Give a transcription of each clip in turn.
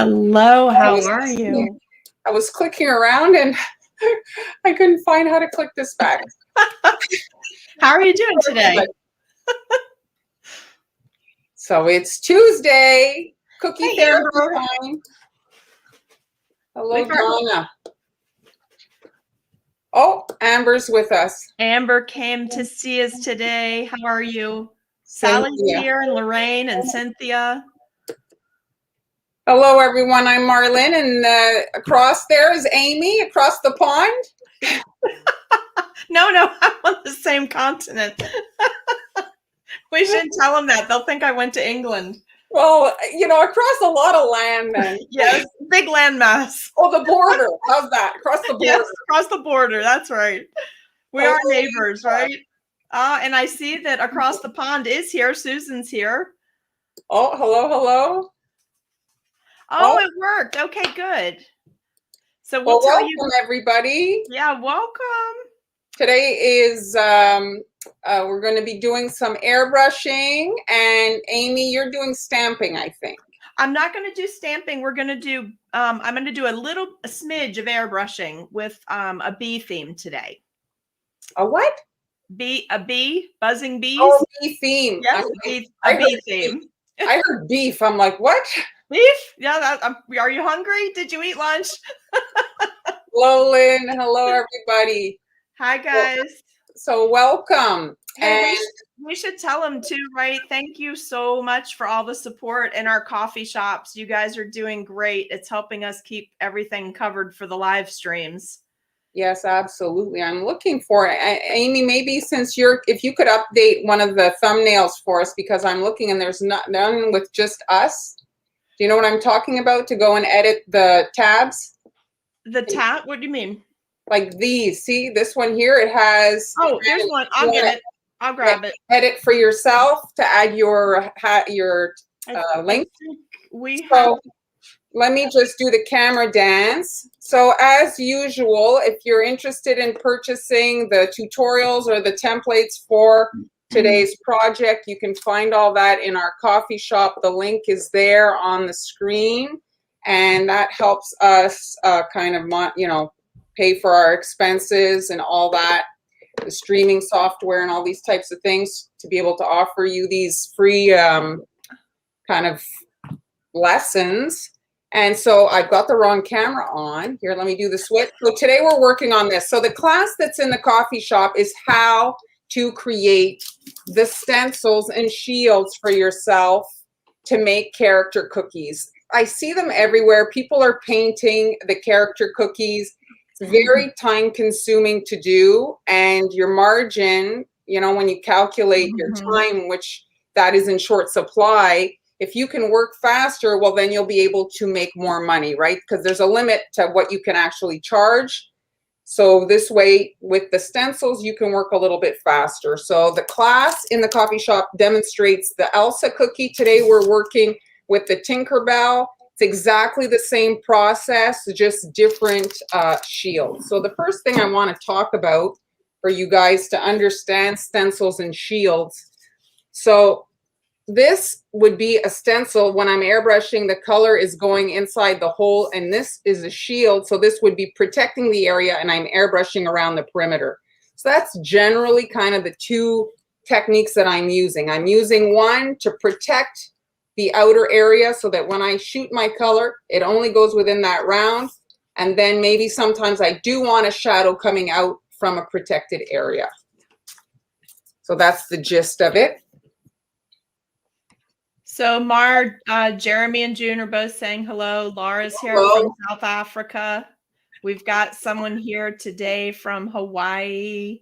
Hello, how are you? I was clicking around and I couldn't find how to click this back. How are you doing today? So it's Tuesday, cookie Hey, therapy Amber. time. Hello, Donna. Oh, Amber's with us. Amber came to see us today. How are you? Sally's here, and Lorraine and Cynthia. Hello, everyone. I'm Marlyn, and across there is Amy, across the pond. No, I'm on the same continent. We shouldn't tell them that. They'll think I went to England. Well, you know, across a lot of land then. Yes, big landmass. Oh, the border. How's that? Across the border. Yes, across the border. That's right. We are neighbors, right? And I see that across the pond is here. Susan's here. Oh, hello. Oh, it worked. Okay, good. So well, welcome everybody. Yeah, welcome. Today is we're going to be doing some airbrushing, and Amy, you're doing stamping, I think. I'm not going to do stamping. We're going to do I'm going to do a smidge of airbrushing with a bee theme today. A what? A bee, buzzing bees. Oh, bee theme. Yes, a bee theme. I heard beef. I'm like, what? Beef? Yeah. Are you hungry? Did you eat lunch? Hello, Lynn. Hello, everybody. Hi, guys. So welcome. Hey, we should tell them too, right? Thank you so much for all the support in our coffee shops. You guys are doing great. It's helping us keep everything covered for the live streams. Yes, absolutely. I'm looking for it. Amy, maybe if you could update one of the thumbnails for us, because I'm looking and there's none with just us. Do you know what I'm talking about? To go and edit the tabs? The tab? What do you mean? Like these. See, this one here, it has... Oh, there's one. I'll get it. I'll grab it. Edit for yourself to add your link. Let me just do the camera dance. So as usual, if you're interested in purchasing the tutorials or the templates for today's project, you can find all that in our coffee shop. The link is there on the screen, and that helps us kind of, pay for our expenses and all that, the streaming software and all these types of things, to be able to offer you these free kind of lessons. And so I've got the wrong camera on. Here, let me do the switch. So today we're working on this. So the class that's in the coffee shop is how to create the stencils and shields for yourself to make character cookies. I see them everywhere. People are painting the character cookies. It's very time consuming to do. And your margin, when you calculate your time, which that is in short supply, if you can work faster, well, then you'll be able to make more money, right? Because there's a limit to what you can actually charge. So this way, with the stencils, you can work a little bit faster. So the class in the coffee shop demonstrates the Elsa cookie. Today, we're working with the Tinkerbell. It's exactly the same process, just different shields. So the first thing I want to talk about for you guys to understand stencils and shields. So this would be a stencil. When I'm airbrushing, the color is going inside the hole, and this is a shield. So this would be protecting the area, and I'm airbrushing around the perimeter. So that's generally kind of the two techniques that I'm using. I'm using one to protect the outer area so that when I shoot my color, it only goes within that round. And then maybe sometimes I do want a shadow coming out from a protected area. So that's the gist of it. So Jeremy and June are both saying hello. Laura's here from South Africa. We've got someone here today from Hawaii.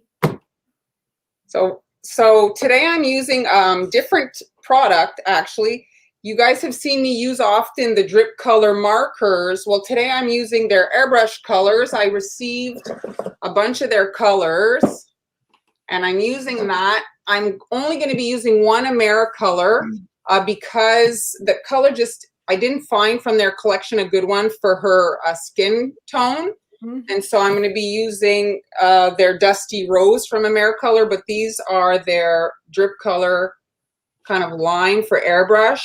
So today I'm using different product, actually. You guys have seen me use often the drip color markers. Well, today I'm using their airbrush colors. I received a bunch of their colors, and I'm using that. I'm only going to be using one Americolor. Because the color I didn't find from their collection a good one for her skin tone. And so I'm going to be using their Dusty Rose from Americolor, but these are their drip color kind of line for airbrush.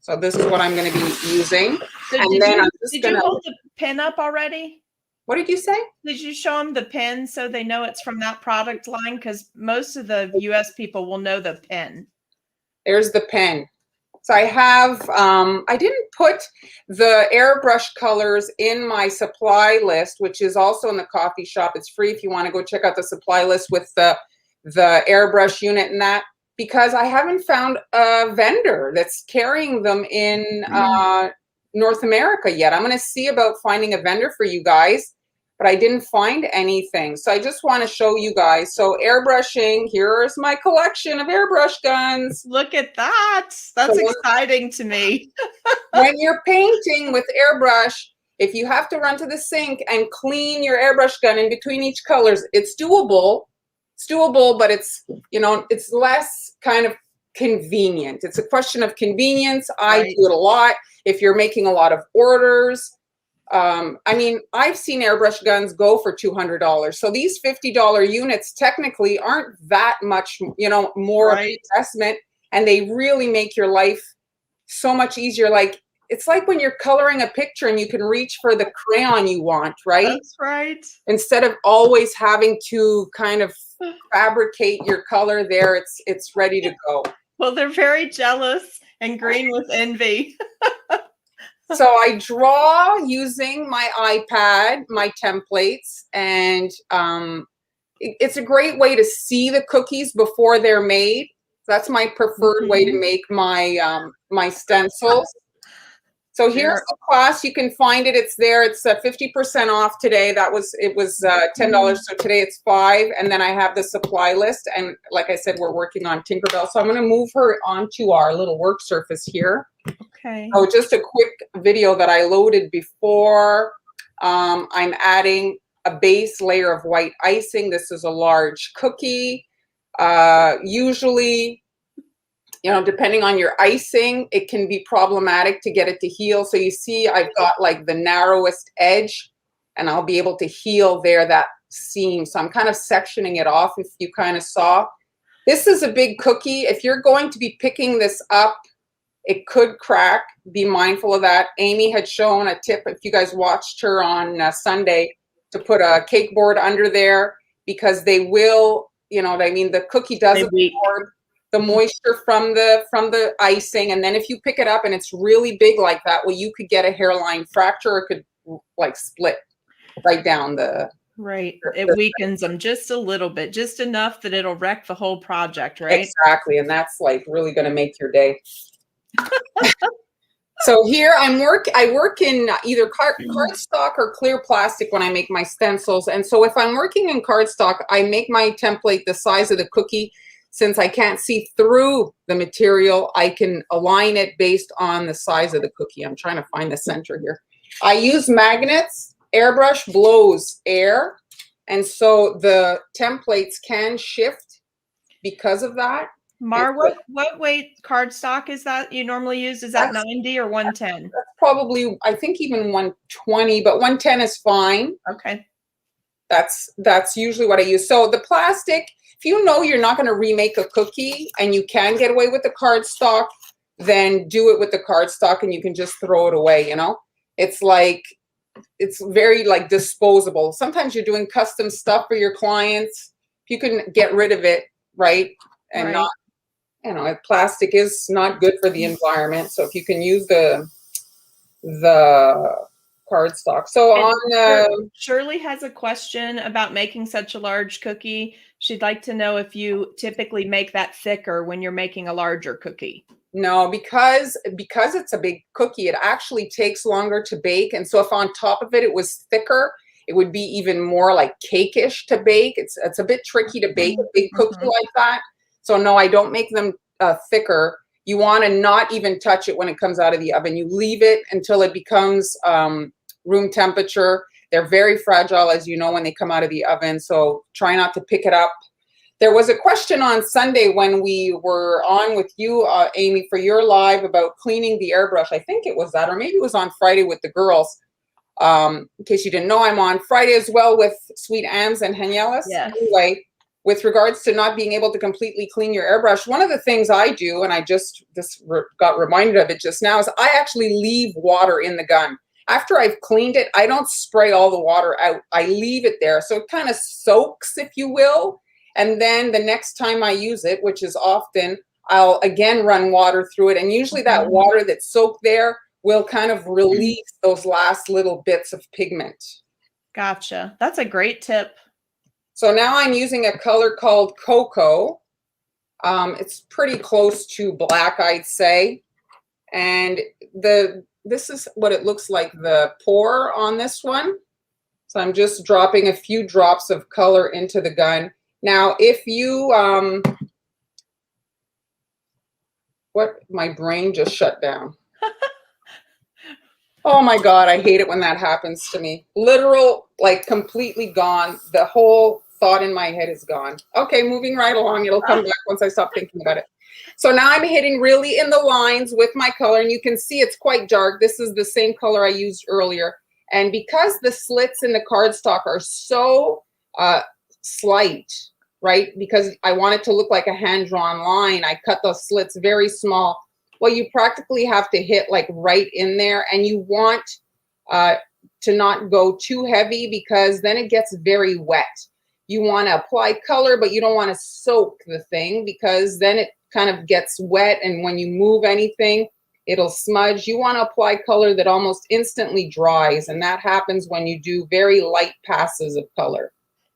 So this is what I'm going to be using. So And did then you, I'm just did going you to, hold the pin up already? what did you say? Did you show them the pin so they know it's from that product line? Because most of the US people will know the pin. There's the pen. So I have, I didn't put the airbrush colors in my supply list, which is also in the coffee shop. It's free if you want to go check out the supply list with the airbrush unit and that, because I haven't found a vendor that's carrying them in North America yet. I'm going to see about finding a vendor for you guys, but I didn't find anything. So I just want to show you guys. So airbrushing, here's my collection of airbrush guns. Look at that. That's exciting to me. When you're painting with airbrush, if you have to run to the sink and clean your airbrush gun in between each colors, it's doable. It's doable, but it's, you know, it's less kind of convenient. It's a question of convenience. I do it a lot. If you're making a lot of orders, I mean, I've seen airbrush guns go for $200. So these $50 units technically aren't that much, you know, more investment, and they really make your life so much easier. Like, it's like when you're coloring a picture and you can reach for the crayon you want, right? That's right. Instead of always having to kind of fabricate your color there, it's ready to go. Well, they're very jealous and green with envy. So I draw using my iPad, my templates, and it's a great way to see the cookies before they're made. That's my preferred way to make my my stencils. So here's the class. You can find it. It's there. It's 50% off today. It was $10. So today it's $5. And then I have the supply list. And like I said, we're working on Tinkerbell. So I'm going to move her onto our little work surface here. Okay. So just a quick video that I loaded before. I'm adding a base layer of white icing. This is a large cookie. Usually, you know, depending on your icing, it can be problematic to get it to heal. So you see, I've got like the narrowest edge, and I'll be able to heal there, that seam. So I'm kind of sectioning it off, if you kind of saw. This is a big cookie. If you're going to be picking this up, it could crack. Be mindful of that. Amy had shown a tip, if you guys watched her on Sunday, to put a cake board under there, because they will, you know what I mean? The cookie does absorb the moisture from the icing, and then if you pick it up and it's really big like that, well, you could get a hairline fracture, or it could like split right down the it weakens them just a little bit, just enough that it'll wreck the whole project, right? Exactly. And that's like really going to make your day. So here I work in either cardstock or clear plastic when I make my stencils. And so if I'm working in cardstock, I make my template the size of the cookie. Since I can't see through the material, I can align it based on the size of the cookie. I'm trying to find the center here. I use magnets. Airbrush blows air, and so the templates can shift because of that. Mar, what weight cardstock is that you normally use? Is that 90 or 110? That's probably, I think, even 120, but 110 is fine. Okay. That's usually what I use. So the plastic, if you know you're not going to remake a cookie and you can get away with the cardstock, then do it with the cardstock and you can just throw it away, you know? It's like, it's very like disposable. Sometimes you're doing custom stuff for your clients. You can get rid of it, right? And not, you know, plastic is not good for the environment. So if you can use the cardstock. So Shirley has a question about making such a large cookie. She'd like to know if you typically make that thicker when you're making a larger cookie. No, because it's a big cookie, it actually takes longer to bake. And so if on top of it, it was thicker, it would be even more like cake-ish to bake. It's a bit tricky to bake a big cookie like that. So no, I don't make them thicker. You want to not even touch it when it comes out of the oven. You leave it until it becomes room temperature. They're very fragile, as you know, when they come out of the oven. So try not to pick it up. There was a question on Sunday when we were on with you, Amy, for your live about cleaning the airbrush. I think it was that, or maybe it was on Friday with the girls. In case you didn't know, I'm on Friday as well with Sweet Ams and Hanielis. Yes. Anyway, with regards to not being able to completely clean your airbrush, one of the things I do, and I just got reminded of it just now, is I actually leave water in the gun. After I've cleaned it, I don't spray all the water out. I leave it there. So it kind of soaks, if you will. And then the next time I use it, which is often, I'll again run water through it. And usually that water that's soaked there will kind of release those last little bits of pigment. Gotcha. That's a great tip. So now I'm using a color called Cocoa. It's pretty close to black, I'd say. And this is what it looks like, the pour on this one. So I'm just dropping a few drops of color into the gun. Now, if you, my brain just shut down. Oh my God, I hate it when that happens to me. Literal, like completely gone. The whole thought in my head is gone. Okay, moving right along. It'll come back once I stop thinking about it. So now I'm hitting really in the lines with my color, and you can see it's quite dark. This is the same color I used earlier. And because the slits in the cardstock are so slight, right? Because I want it to look like a hand-drawn line, I cut those slits very small. Well, you practically have to hit like right in there, and you want to not go too heavy because then it gets very wet. You want to apply color, but you don't want to soak the thing because then it kind of gets wet, and when you move anything, it'll smudge. You want to apply color that almost instantly dries, and that happens when you do very light passes of color.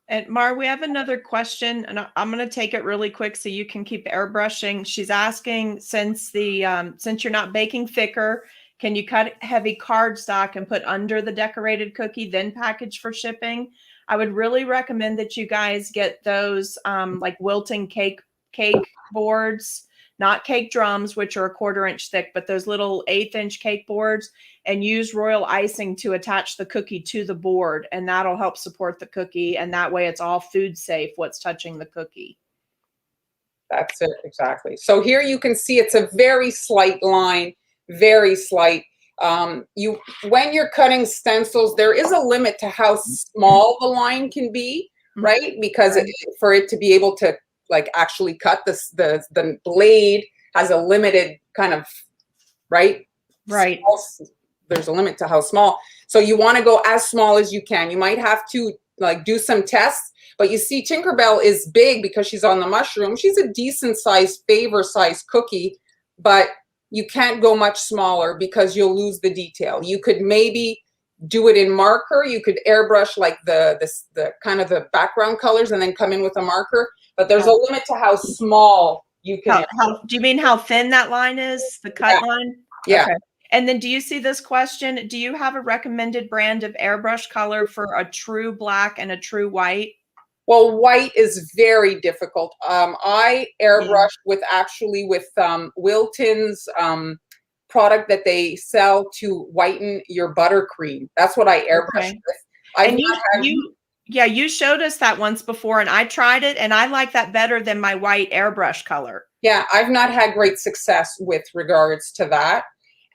And Mar, we have another question, and I'm going to take it really quick so you can keep airbrushing. She's asking, since you're not baking thicker, can you cut heavy cardstock and put under the decorated cookie, then package for shipping? I would really recommend that you guys get those like wilting cake boards, not cake drums, which are 1/4 inch thick, but those little 1/8 inch cake boards, and use royal icing to attach the cookie to the board. And that'll help support the cookie. And that way it's all food safe, what's touching the cookie. That's it, exactly. So here you can see it's a very slight line, very slight. When you're cutting stencils, there is a limit to how small the line can be, right? Because for it to be able to like actually cut the blade has a limited kind of, right? There's a limit to how small. So you want to go as small as you can. You might have to like do some tests, but you see Tinkerbell is big because she's on the mushroom. She's a decent sized, favor sized cookie, but you can't go much smaller because you'll lose the detail. You could maybe do it in marker. You could airbrush like the kind of the background colors and then come in with a marker, but there's a limit to how small you can. Do you mean how thin that line is, the cut line? Yeah. Okay. And then do you see this question? Do you have a recommended brand of airbrush color for a true black and a true white? Well, white is very difficult. I airbrush with Wilton's product that they sell to whiten your buttercream. That's what I airbrush with. You showed us that once before, and I tried it, and I like that better than my white airbrush color. Yeah, I've not had great success with regards to that.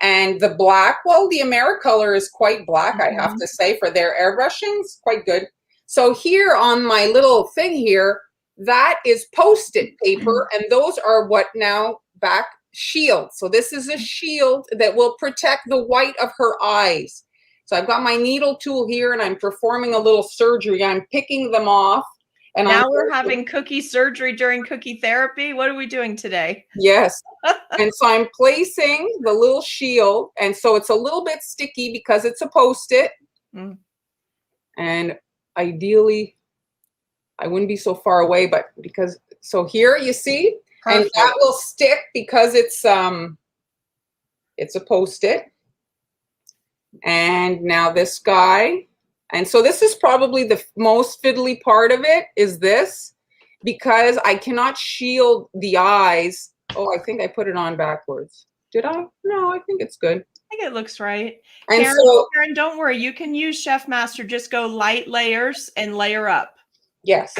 And the black, well, the Americolor is quite black, I have to say, for their airbrushing. It's quite good. So here on my little thing here, that is Post-it paper, and those are what now back shields. So this is a shield that will protect the white of her eyes. So I've got my needle tool here, and I'm performing a little surgery. I'm picking them off. And now we're having cookie surgery during cookie therapy. What are we doing today? Yes. And so I'm placing the little shield, and so it's a little bit sticky because it's a Post-it. And ideally, I wouldn't be so far away, but because, so here you see, and that will stick because it's a Post-it. And now this guy, and so this is probably the most fiddly part of it, is this, because I cannot shield the eyes. Oh, I think I put it on backwards. Did I? No, I think it's good. I think it looks right. And Karen, don't worry. You can use Chef Master. Just go light layers and layer up. Yes.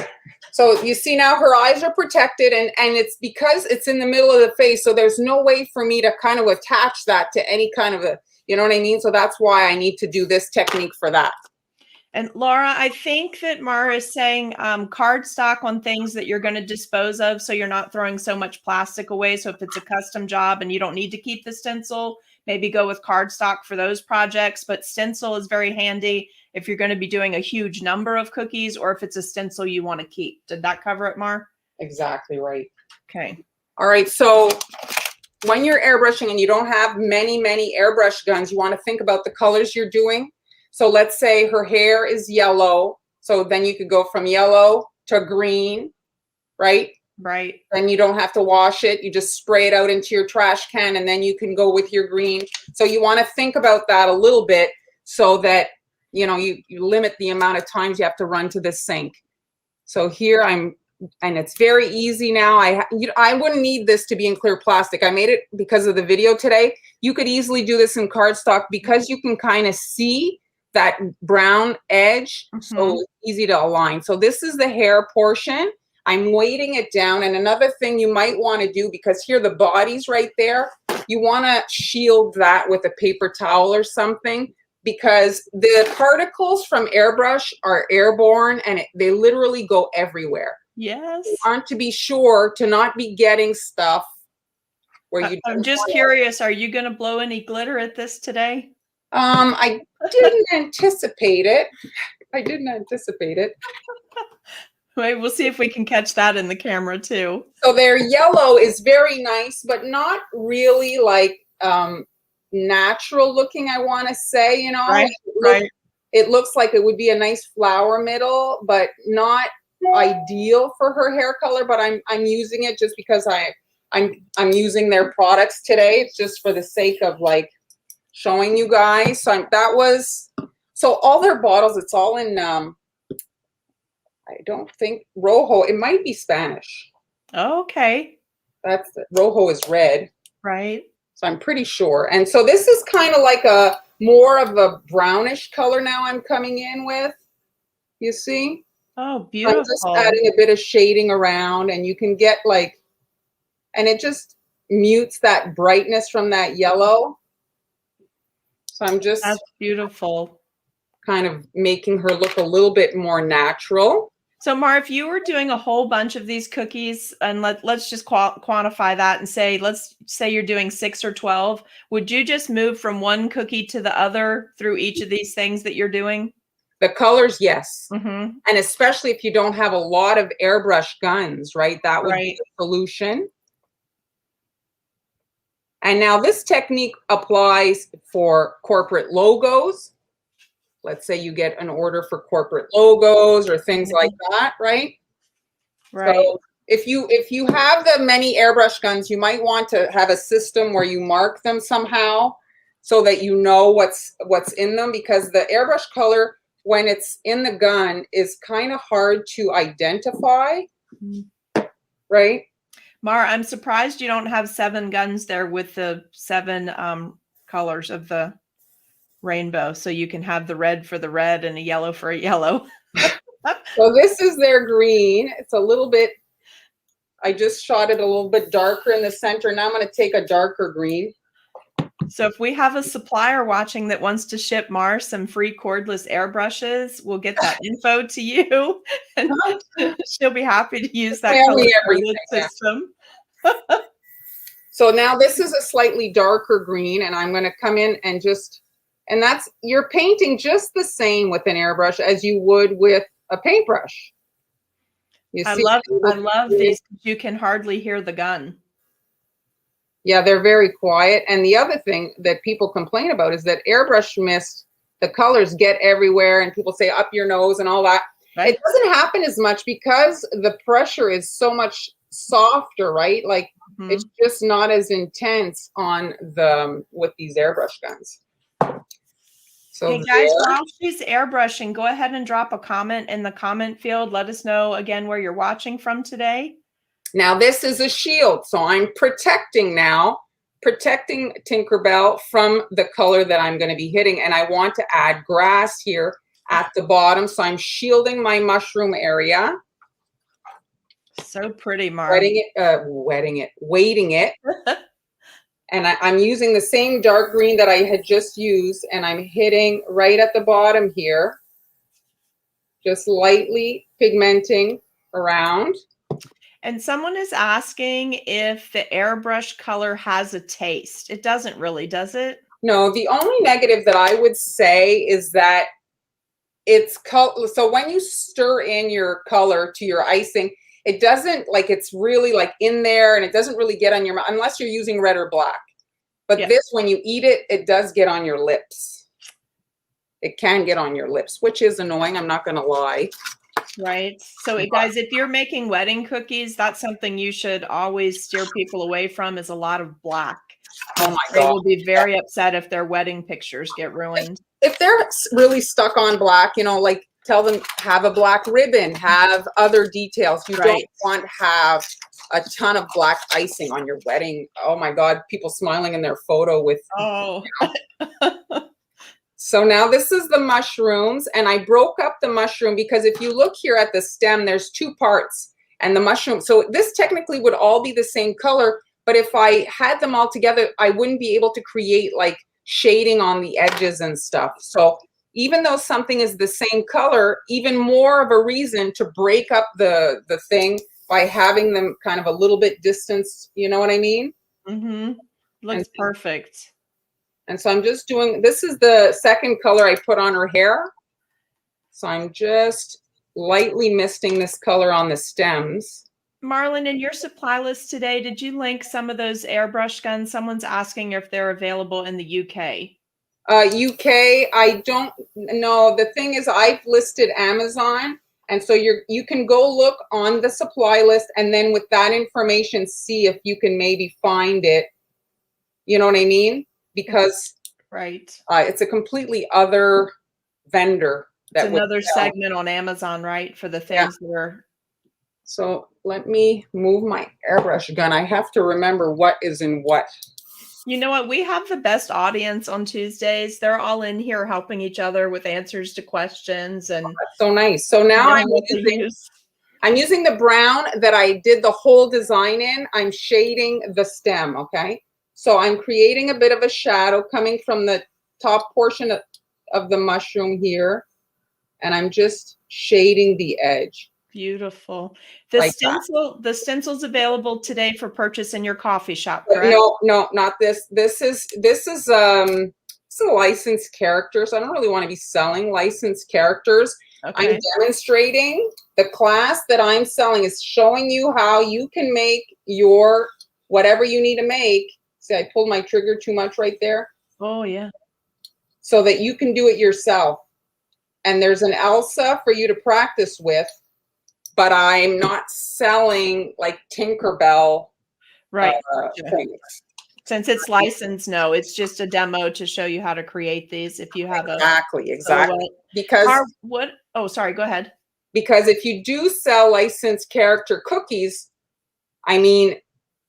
So you see now her eyes are protected, and it's because it's in the middle of the face. So there's no way for me to kind of attach that to any kind of a, you know what I mean? So that's why I need to do this technique for that. And Laura, I think that Mara is saying cardstock on things that you're going to dispose of, so you're not throwing so much plastic away. So if it's a custom job and you don't need to keep the stencil, maybe go with cardstock for those projects. But stencil is very handy if you're going to be doing a huge number of cookies, or if it's a stencil you want to keep. Did that cover it, Mar? Exactly right. Okay. All right, so when you're airbrushing and you don't have many airbrush guns, you want to think about the colors you're doing. So let's say her hair is yellow. So then you could go from yellow to green, right? Right. Then you don't have to wash it. You just spray it out into your trash can, and then you can go with your green. So you want to think about that a little bit so that, you know, you limit the amount of times you have to run to the sink. So here and it's very easy now. I wouldn't need this to be in clear plastic. I made it because of the video today. You could easily do this in cardstock because you can kind of see that brown edge, so it's easy to align. So this is the hair portion. I'm weighting it down. And another thing you might want to do, because here the body's right there, you want to shield that with a paper towel or something, because the particles from airbrush are airborne and they literally go everywhere. Yes. You want to be sure to not be getting stuff where you. I'm just curious, are you going to blow any glitter at this today? I didn't anticipate it. Wait, we'll see if we can catch that in the camera too. So their yellow is very nice, but not really like natural looking, I want to say, you know. Right. It looks like it would be a nice flower middle, but not ideal for her hair color. But I'm using it just because I'm using their products today. It's just for the sake of like showing you guys. So all their bottles, it's all in I don't think rojo. It might be Spanish. Okay. Rojo is red. Right. So I'm pretty sure. And so this is kind of like a more of a brownish color now I'm coming in with. You see? Oh, beautiful. I'm just adding a bit of shading around, and you can get like, and it just mutes that brightness from that yellow. So I'm just, that's beautiful, kind of making her look a little bit more natural. So Mar, if you were doing a whole bunch of these cookies, and let's just quantify that and say, let's say you're doing 6 or 12, would you just move from one cookie to the other through each of these things that you're doing? The colors, yes. Mm-hmm. And especially if you don't have a lot of airbrush guns, right? That would be the solution. And now this technique applies for corporate logos. Let's say you get an order for corporate logos or things like that, right? Right. So if you have the many airbrush guns, you might want to have a system where you mark them somehow so that you know what's in them, because the airbrush color, when it's in the gun, is kind of hard to identify, right? Mar, I'm surprised you don't have 7 guns there with the 7 colors of the rainbow, so you can have the red for the red and a yellow for a yellow. So this is their green. It's a little bit, I just shot it a little bit darker in the center. Now I'm going to take a darker green. So if we have a supplier watching that wants to ship Mar some free cordless airbrushes, we'll get that info to you, and she'll be happy to use that color system. So now this is a slightly darker green, and I'm going to come in and just, and that's, you're painting just the same with an airbrush as you would with a paintbrush. I love these. You can hardly hear the gun. Yeah, they're very quiet. And the other thing that people complain about is that airbrush mist, the colors get everywhere, and people say up your nose and all that. Right. It doesn't happen as much because the pressure is so much softer, right? Like it's just not as intense on with these airbrush guns. So hey guys, while she's airbrushing, go ahead and drop a comment in the comment field. Let us know again where you're watching from today. Now this is a shield, so I'm protecting Tinkerbell from the color that I'm going to be hitting, and I want to add grass here at the bottom, so I'm shielding my mushroom area. So pretty, Mark. Weighting it. And I'm using the same dark green that I had just used, and I'm hitting right at the bottom here. just lightly pigmenting around. And someone is asking if the airbrush color has a taste. It doesn't really, does it? No, the only negative that I would say is that it's color. So when you stir in your color to your icing, it doesn't, like, it's really like in there, and it doesn't really get on your mouth unless you're using red or black. But Yeah. this, when you eat it, it does get on your lips. It can get on your lips, which is annoying. I'm not going to lie. Right. So guys, if you're making wedding cookies, that's something you should always steer people away from, is a lot of black. Oh my They God. will be very upset if their wedding pictures get ruined. If they're really stuck on black, you know, like, tell them, have a black ribbon, have other details. You don't want to have a ton of black icing on your wedding. Oh my God, people smiling in their photo with, oh. You know. So now this is the mushrooms, and I broke up the mushroom because if you look here at the stem, there's two parts, and the mushroom, so this technically would all be the same color, but if I had them all together, I wouldn't be able to create like shading on the edges and stuff. So even though something is the same color, even more of a reason to break up the thing by having them kind of a little bit distanced, you know what I mean? Mm-hmm. Looks perfect. And so I'm just doing, this is the second color I put on her hair. So I'm just lightly misting this color on the stems. Marlyn, in your supply list today, did you link some of those airbrush guns? Someone's asking if they're available in the UK. UK, I don't know. The thing is, I've listed Amazon. And so you can go look on the supply list, and then with that information, see if you can maybe find it. You know what I mean? Because it's a completely other vendor. It's another segment on Amazon, right? For the things that are. So let me move my airbrush gun. I have to remember what is in what. You know what? We have the best audience on Tuesdays. They're all in here helping each other with answers to questions. And that's so nice. So now I'm using the brown that I did the whole design in. I'm shading the stem, okay? So I'm creating a bit of a shadow coming from the top portion of the mushroom here. And I'm just shading the edge. Beautiful. The stencil's available today for purchase in your coffee shop, correct? No, not this. This is a licensed character. So I don't really want to be selling licensed characters. Okay. I'm demonstrating. The class that I'm selling is showing you how you can make your whatever you need to make. See, I pulled my trigger too much right there. Oh, yeah. So that you can do it yourself. And there's an Elsa for you to practice with, but I'm not selling like Tinkerbell things. Since it's licensed, no, it's just a demo to show you how to create these if you have exactly. Because sorry, go ahead. Because if you do sell licensed character cookies, I mean,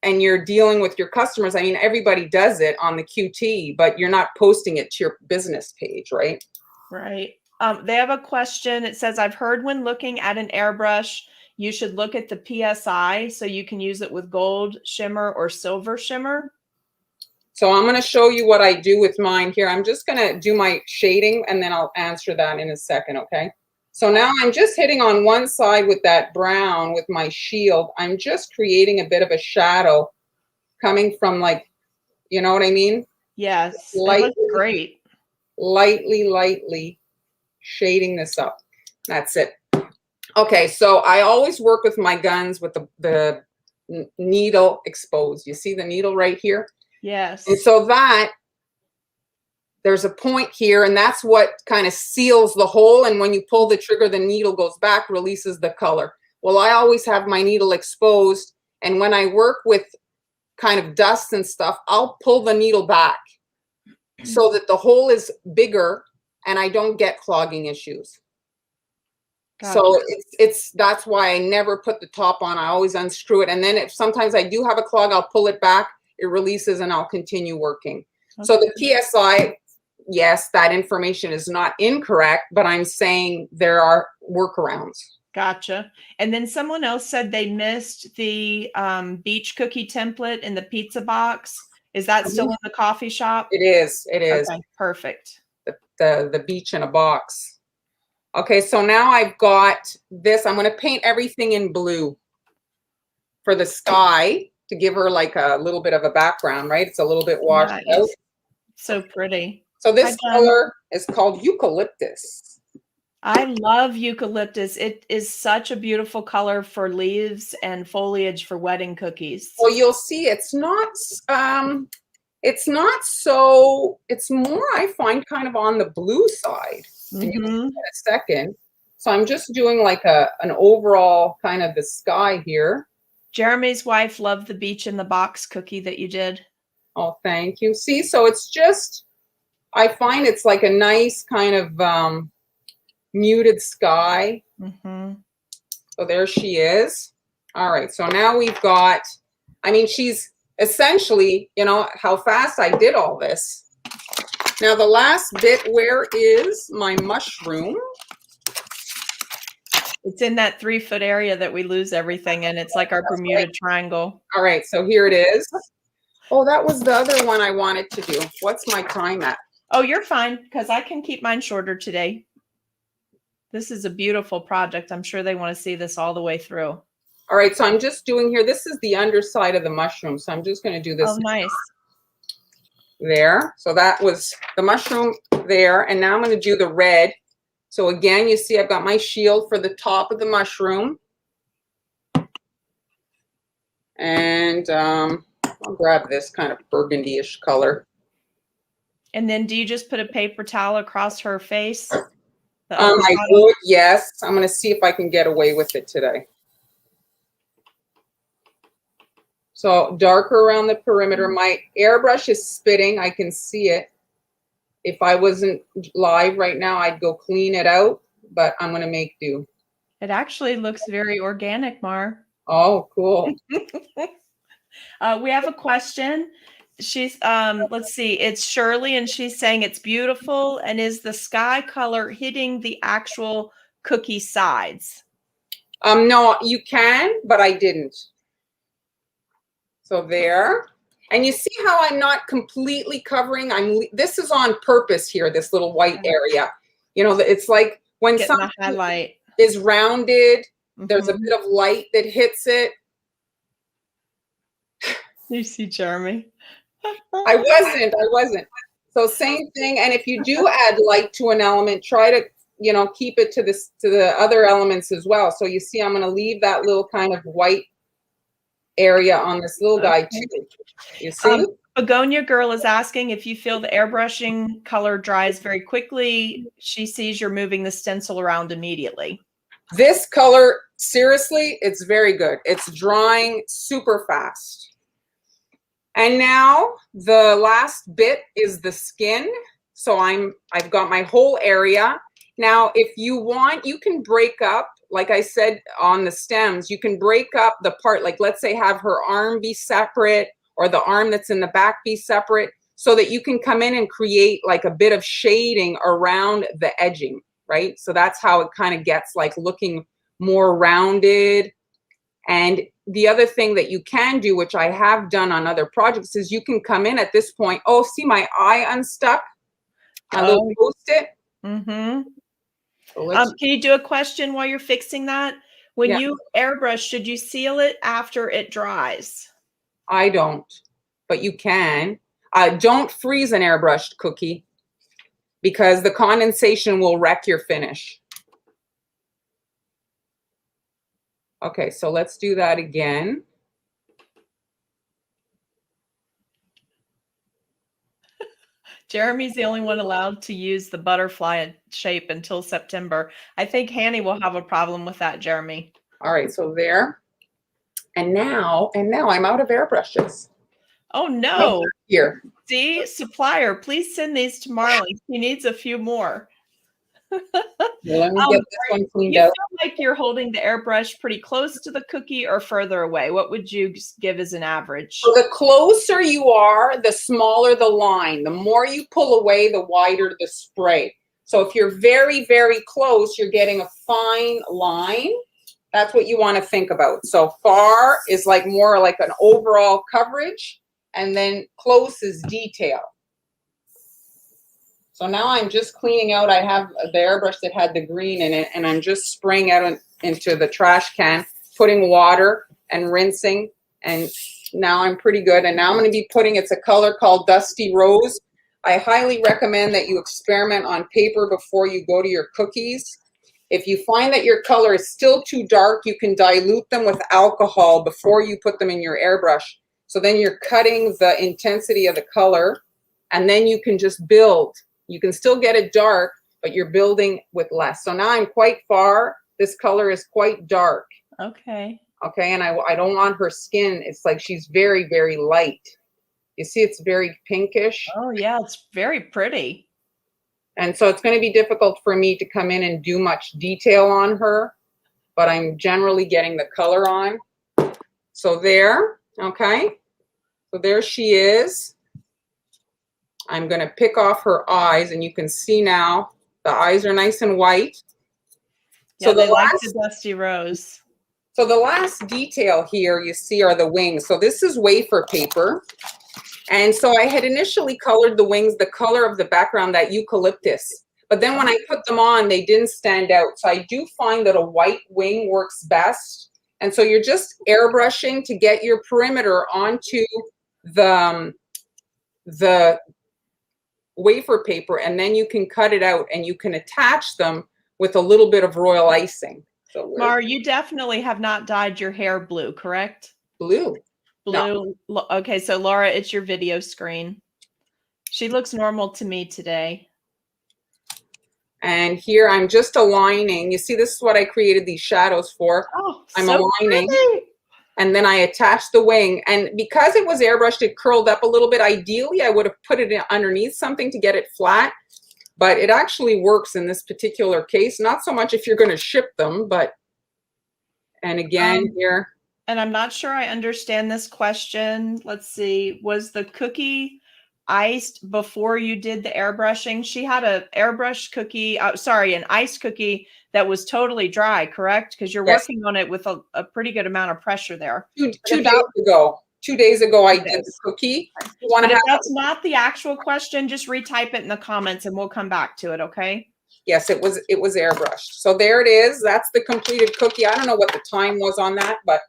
and you're dealing with your customers, I mean, everybody does it on the QT, but you're not posting it to your business page, right? Right. They have a question. It says, I've heard when looking at an airbrush, you should look at the PSI so you can use it with gold shimmer or silver shimmer. So I'm going to show you what I do with mine here. I'm just going to do my shading and then I'll answer that in a second, okay? So now I'm just hitting on one side with that brown with my shield. I'm just creating a bit of a shadow coming from, like, you know what I mean? Yes, lightly, it looks great. Lightly shading this up. That's it. Okay, so I always work with my guns with the needle exposed. You see the needle right here? Yes. And so there's a point here, and that's what kind of seals the hole. And when you pull the trigger, the needle goes back, releases the color. Well, I always have my needle exposed, and when I work with kind of dust and stuff, I'll pull the needle back so that the hole is bigger and I don't get clogging issues. Gotcha. So that's why I never put the top on. I always unscrew it. And then if sometimes I do have a clog, I'll pull it back, it releases, and I'll continue working. Okay. So the PSI, yes, that information is not incorrect, but I'm saying there are workarounds. Gotcha. And then someone else said they missed the beach cookie template in the pizza box. Is that still in the coffee shop? It is. It is. Okay, perfect. The beach in a box. Okay, so now I've got this. I'm going to paint everything in blue for the sky to give her like a little bit of a background, right? It's a little bit washed out. Nice. So pretty. So this Hi, Jen. color is called eucalyptus. I love eucalyptus. It is such a beautiful color for leaves and foliage for wedding cookies. Well, you'll see it's not so, it's more, I find, kind of on the blue side. And you'll see in a second. So I'm just doing like an overall kind of the sky here. Jeremy's wife loved the beach in the box cookie that you did. Oh, thank you. See, so it's just, I find it's like a nice kind of muted sky. So there she is. All right, so now we've got, I mean, she's essentially, you know, how fast I did all this. Now the last bit, where is my mushroom? It's in that 3-foot area that we lose everything in. It's like our Bermuda Triangle. All right, so here it is. Oh, that was the other one I wanted to do. What's my time at? Oh, you're fine, because I can keep mine shorter today. This is a beautiful project. I'm sure they want to see this all the way through. All right, so I'm just doing here, this is the underside of the mushroom, so I'm just going to do this. Oh, nice. There. So that was the mushroom there, and now I'm going to do the red. So again, you see I've got my shield for the top of the mushroom. And I'll grab this kind of burgundy-ish color. And then do you just put a paper towel across her face? I would, yes. I'm going to see if I can get away with it today. So darker around the perimeter. My airbrush is spitting. I can see it. If I wasn't live right now, I'd go clean it out, but I'm going to make do. It actually looks very organic, Mar. Oh, cool. We have a question. She's, let's see, it's Shirley, and she's saying it's beautiful. And is the sky color hitting the actual cookie sides? No, you can, but I didn't. So there. And you see how I'm not completely covering? This is on purpose here, this little white area. You know, it's like when something highlight is rounded, there's a bit of light that hits it. You see Jeremy? I wasn't. So same thing. And if you do add light to an element, try to, you know, keep it to the other elements as well. So you see, I'm going to leave that little kind of white area on this little guy too. You see? Begonia Girl is asking if you feel the airbrushing color dries very quickly. She sees you're moving the stencil around immediately. This color, seriously, it's very good. It's drying super fast. And now the last bit is the skin. So I've got my whole area. Now, if you want, you can break up, like I said, on the stems, you can break up the part, like let's say have her arm be separate or the arm that's in the back be separate, so that you can come in and create like a bit of shading around the edging, right? So that's how it kind of gets like looking more rounded. And the other thing that you can do, which I have done on other projects, is you can come in at this point. Oh, see my eye unstuck? My little post-it. So can you do a question while you're fixing that? When you airbrush, should you seal it after it dries? I don't, but you can. Don't freeze an airbrushed cookie because the condensation will wreck your finish. Okay, so let's do that again. Jeremy's the only one allowed to use the butterfly shape until September. I think Hanny will have a problem with that, Jeremy. All right, so there. And now I'm out of airbrushes. Oh no. Here. See, supplier, please send these to Marlyn. He needs a few more. Let me get this one cleaned out. You feel like you're holding the airbrush pretty close to the cookie or further away? What would you give as an average? So the closer you are, the smaller the line. The more you pull away, the wider the spray. So if you're very, very close, you're getting a fine line. That's what you want to think about. So far is like more like an overall coverage, and then close is detail. So now I'm just cleaning out. I have the airbrush that had the green in it, and I'm just spraying out into the trash can, putting water and rinsing, and now I'm pretty good. And now I'm going to be putting, it's a color called Dusty Rose. I highly recommend that you experiment on paper before you go to your cookies. If you find that your color is still too dark, you can dilute them with alcohol before you put them in your airbrush. So then you're cutting the intensity of the color, and then you can just build. You can still get it dark, but you're building with less. So now I'm quite far. This color is quite dark. Okay. Okay, and I don't want her skin. It's like she's very, very light. You see, it's very pinkish. Oh, yeah, it's very pretty. And so it's going to be difficult for me to come in and do much detail on her, but I'm generally getting the color on. So there, okay. So there she is. I'm going to pick off her eyes, and you can see now the eyes are nice and white. Yeah, so they like the Dusty Rose. So the last detail here you see are the wings. So this is wafer paper. And so I had initially colored the wings the color of the background, that eucalyptus. But then when I put them on, they didn't stand out. So I do find that a white wing works best. And so you're just airbrushing to get your perimeter onto the wafer paper, and then you can cut it out and you can attach them with a little bit of royal icing. So Mar, you definitely have not dyed your hair blue, correct? Blue. Blue. No. Okay, so Laura, it's your video screen. She looks normal to me today. And here I'm just aligning. You see, this is what I created these shadows for. Oh, I'm so aligning. pretty. And then I attached the wing. And because it was airbrushed, it curled up a little bit. Ideally, I would have put it underneath something to get it flat. But it actually works in this particular case. Not so much if you're going to ship them, but, and again here. And I'm not sure I understand this question. Let's see. Was the cookie iced before you did the airbrushing? She had a airbrush cookie, an ice cookie that was totally dry, correct? Because you're working on it with a pretty good amount of pressure there. Two days ago, I did the cookie. But if that's not the actual question, just retype it in the comments and we'll come back to it, okay? Yes, it was airbrushed. So there it is. That's the completed cookie. I don't know what the time was on that, but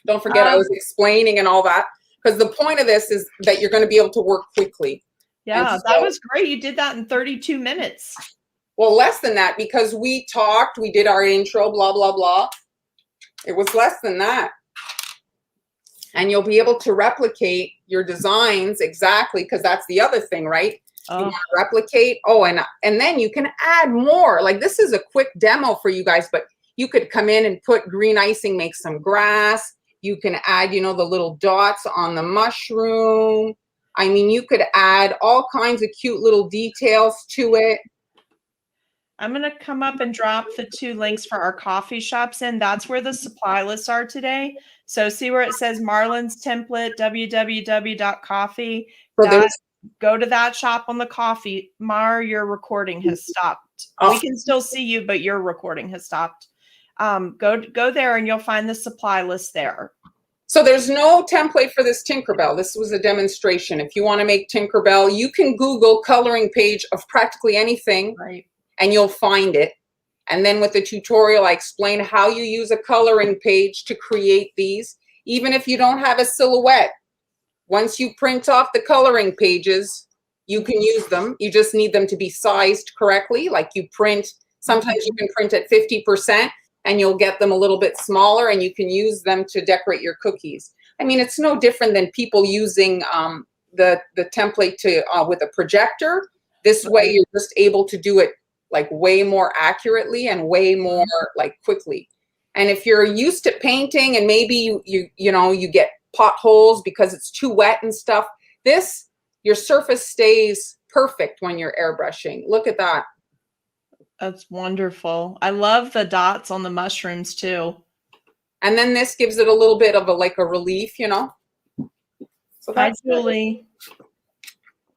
don't forget I was explaining and all that. Because the point of this is that you're going to be able to work quickly. Yeah, that was great. You did that in 32 minutes. Well, less than that, because we talked, we did our intro, blah, blah, blah. It was less than that. And you'll be able to replicate your designs exactly, because that's the other thing, right? You want to replicate. Oh, and then you can add more. Like, this is a quick demo for you guys, but you could come in and put green icing, make some grass. You can add, you know, the little dots on the mushroom. I mean, you could add all kinds of cute little details to it. I'm going to come up and drop the 2 links for our coffee shops in. That's where the supply lists are today. So see where it says Marlyn's template, www.coffee. Go to that shop on the coffee. Mar, your recording has stopped. Oh. We can still see you, but your recording has stopped. Go there and you'll find the supply list there. So there's no template for this Tinkerbell. This was a demonstration. If you want to make Tinkerbell, you can Google coloring page of practically anything. Right. And you'll find it. And then with the tutorial, I explain how you use a coloring page to create these. Even if you don't have a silhouette, once you print off the coloring pages, you can use them. You just need them to be sized correctly. Like you print, sometimes you can print at 50% and you'll get them a little bit smaller and you can use them to decorate your cookies. I mean, it's no different than people using the template to with a projector. This way you're just able to do it like way more accurately and way more like quickly. And if you're used to painting and maybe you get potholes because it's too wet and stuff, your surface stays perfect when you're airbrushing. Look at that. That's wonderful. I love the dots on the mushrooms too. And then this gives it a little bit of a relief, you know. So hi, Julie.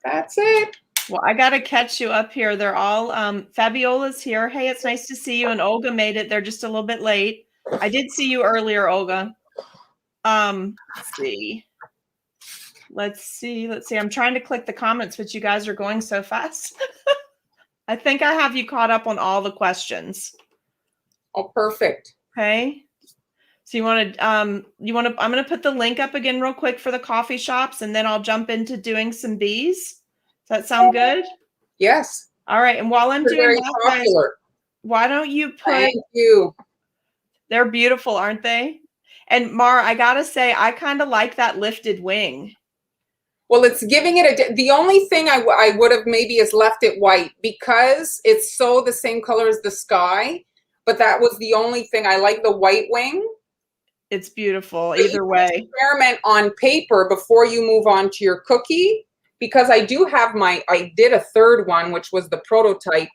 That's it. Well, I got to catch you up here. They're all, Fabiola's here. Hey, it's nice to see you. And Olga made it. They're just a little bit late. I did see you earlier, Olga. Let's see. Let's see. I'm trying to click the comments, but you guys are going so fast. I think I have you caught up on all the questions. Oh, perfect. Okay. So I'm going to put the link up again real quick for the coffee shops, and then I'll jump into doing some bees. Does that sound good? Yes. All right. And while I'm They're doing very that, guys, popular. why don't you put, Thank you. they're beautiful, aren't they? And Mar, I got to say, I kind of like that lifted wing. Well, it's giving it the only thing I would have maybe is left it white because it's so the same color as the sky. But that was the only thing. I like the white wing. It's beautiful But either way. Experiment on paper before you move on to your cookie, because I do have I did a third one, which was the prototype,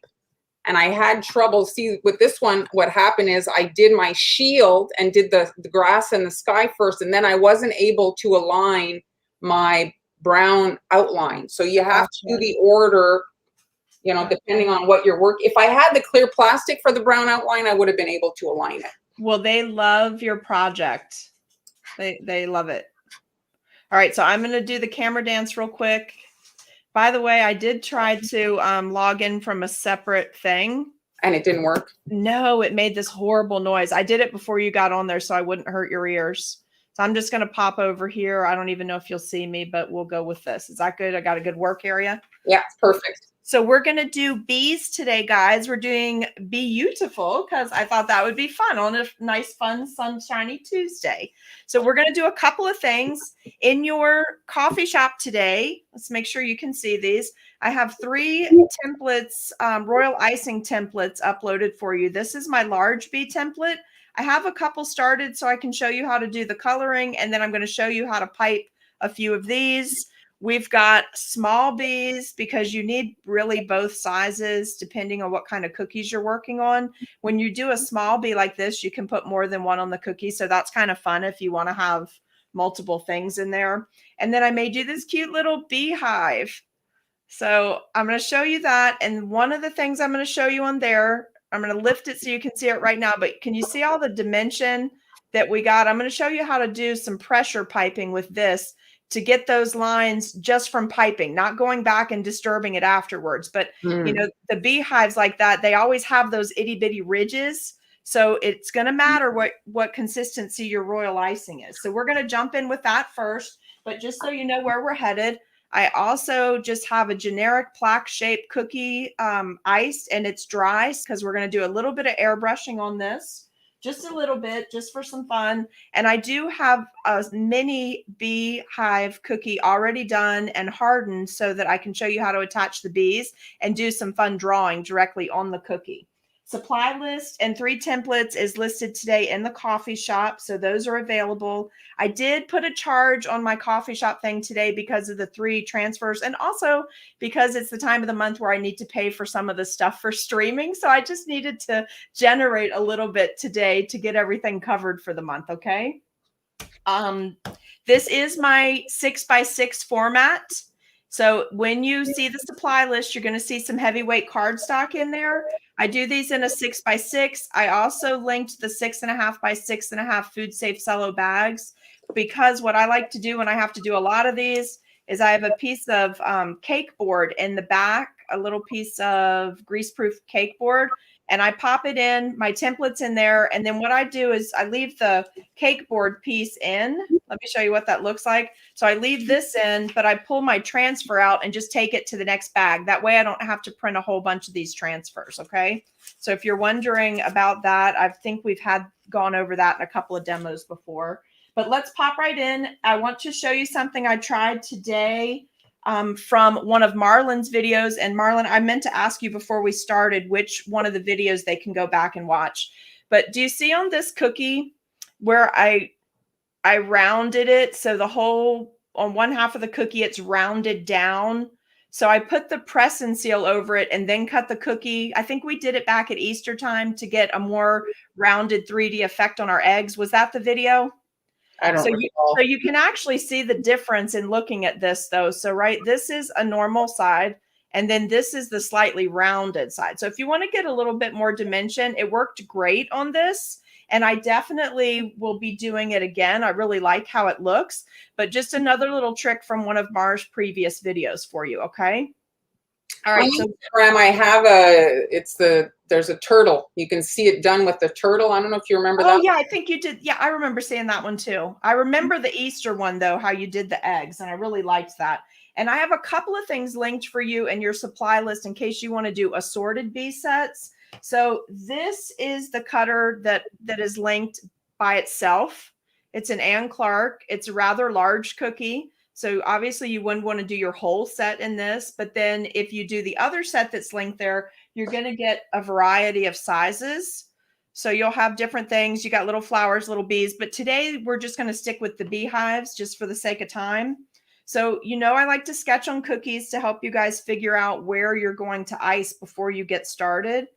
and I had trouble. See, with this one, what happened is I did my shield and did the grass and the sky first, and then I wasn't able to align my brown outline. So you have to do the order, depending on what your work. If I had the clear plastic for the brown outline, I would have been able to align it. Well, they love your project. They love it. All right, so I'm going to do the camera dance real quick. By the way, I did try to log in from a separate thing. And it didn't work? No, it made this horrible noise. I did it before you got on there so I wouldn't hurt your ears. So I'm just going to pop over here. I don't even know if you'll see me, but we'll go with this. Is that good? I got a good work area? Yeah, perfect. So we're going to do bees today, guys. We're doing Beautiful because I thought that would be fun on a nice, fun, sunshiny Tuesday. So we're going to do a couple of things in your coffee shop today. Let's make sure you can see these. I have 3 templates, royal icing templates uploaded for you. This is my large bee template. I have a couple started so I can show you how to do the coloring, and then I'm going to show you how to pipe a few of these. We've got small bees because you need really both sizes depending on what kind of cookies you're working on. When you do a small bee like this, you can put more than one on the cookie. So that's kind of fun if you want to have multiple things in there. And then I made you this cute little beehive. So I'm going to show you that. And one of the things I'm going to show you on there, I'm going to lift it so you can see it right now. But can you see all the dimension that we got? I'm going to show you how to do some pressure piping with this to get those lines just from piping, not going back and disturbing it afterwards. But, the beehives like that, they always have those itty bitty ridges. So it's going to matter what consistency your royal icing is. So we're going to jump in with that first. But just so you know where we're headed, I also just have a generic plaque shaped cookie iced, and it's dry because we're going to do a little bit of airbrushing on this. Just a little bit, just for some fun. And I do have a mini beehive cookie already done and hardened so that I can show you how to attach the bees and do some fun drawing directly on the cookie. Supply list and 3 templates is listed today in the coffee shop. So those are available. I did put a charge on my coffee shop thing today because of the 3 transfers, and also because it's the time of the month where I need to pay for some of the stuff for streaming. So I just needed to generate a little bit today to get everything covered for the month. Okay. This is my 6x6 format. So when you see the supply list, you're going to see some heavyweight cardstock in there. I do these in a 6x6. I also linked the 6.5 by 6.5 food safe cello bags because what I like to do when I have to do a lot of these is I have a piece of cake board in the back, a little piece of grease-proof cake board, and I pop it in, my template's in there, and then what I do is I leave the cake board piece in. Let me show you what that looks like. So I leave this in, but I pull my transfer out and just take it to the next bag. That way I don't have to print a whole bunch of these transfers, okay? So if you're wondering about that, I think we've gone over that in a couple of demos before. But let's pop right in. I want to show you something I tried today from one of Marlyn's videos. And Marlyn, I meant to ask you before we started which one of the videos they can go back and watch. But do you see on this cookie where I rounded it? So the whole, on one half of the cookie, it's rounded down. So I put the press and seal over it and then cut the cookie. I think we did it back at Easter time to get a more rounded 3D effect on our eggs. Was that the video? I don't recall. So you can actually see the difference in looking at this though. So right, this is a normal side and then this is the slightly rounded side. So if you want to get a little bit more dimension, it worked great on this. And I definitely will be doing it again. I really like how it looks, but just another little trick from one of Mar's previous videos for you. Okay. All right. On So Instagram, I have there's a turtle. You can see it done with the turtle. I don't know if you remember oh that. yeah, I think you did. Yeah, I remember seeing that one too. I remember the Easter one though, how you did the eggs, and I really liked that. And I have a couple of things linked for you in your supply list in case you want to do assorted bee sets. So this is the cutter that is linked by itself. It's an Ann Clark. It's a rather large cookie. So obviously you wouldn't want to do your whole set in this, but then if you do the other set that's linked there, you're going to get a variety of sizes. So you'll have different things. You got little flowers, little bees, but today we're just going to stick with the beehives just for the sake of time. So, I like to sketch on cookies to help you guys figure out where you're going to ice before you get started.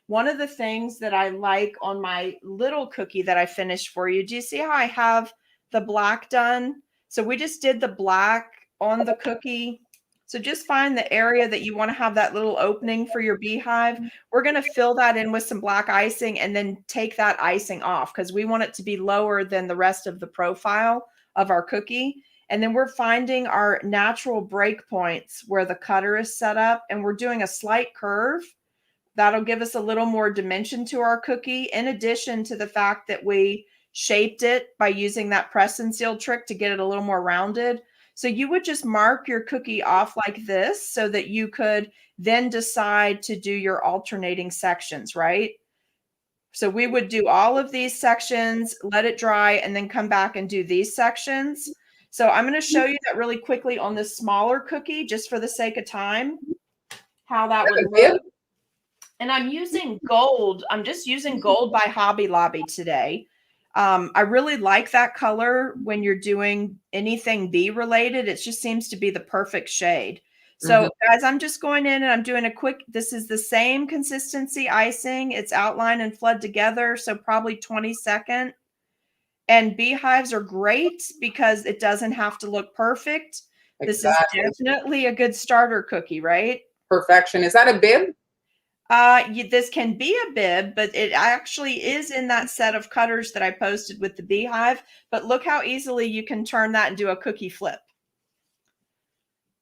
One of the things that I like on my little cookie that I finished for you, do you see how I have the black done? So we just did the black on the cookie. So just find the area that you want to have that little opening for your beehive. We're going to fill that in with some black icing and then take that icing off because we want it to be lower than the rest of the profile of our cookie. And then we're finding our natural break points where the cutter is set up, and we're doing a slight curve. That'll give us a little more dimension to our cookie, in addition to the fact that we shaped it by using that press and seal trick to get it a little more rounded. So you would just mark your cookie off like this so that you could then decide to do your alternating sections, right? So we would do all of these sections, let it dry, and then come back and do these sections. So I'm going to show you that really quickly on this smaller cookie, just for the sake of time, how that would look. And I'm using gold. I'm just using gold by Hobby Lobby today. I really like that color when you're doing anything bee related. It just seems to be the perfect shade. So guys, I'm just going in and I'm doing a quick, this is the same consistency icing. It's outlined and flood together. So probably 20-second. And beehives are great because it doesn't have to look perfect. Exactly. This is definitely a good starter cookie, right? Perfection. Is that a bib? This can be a bib, but it actually is in that set of cutters that I posted with the beehive. But look how easily you can turn that and do a cookie flip.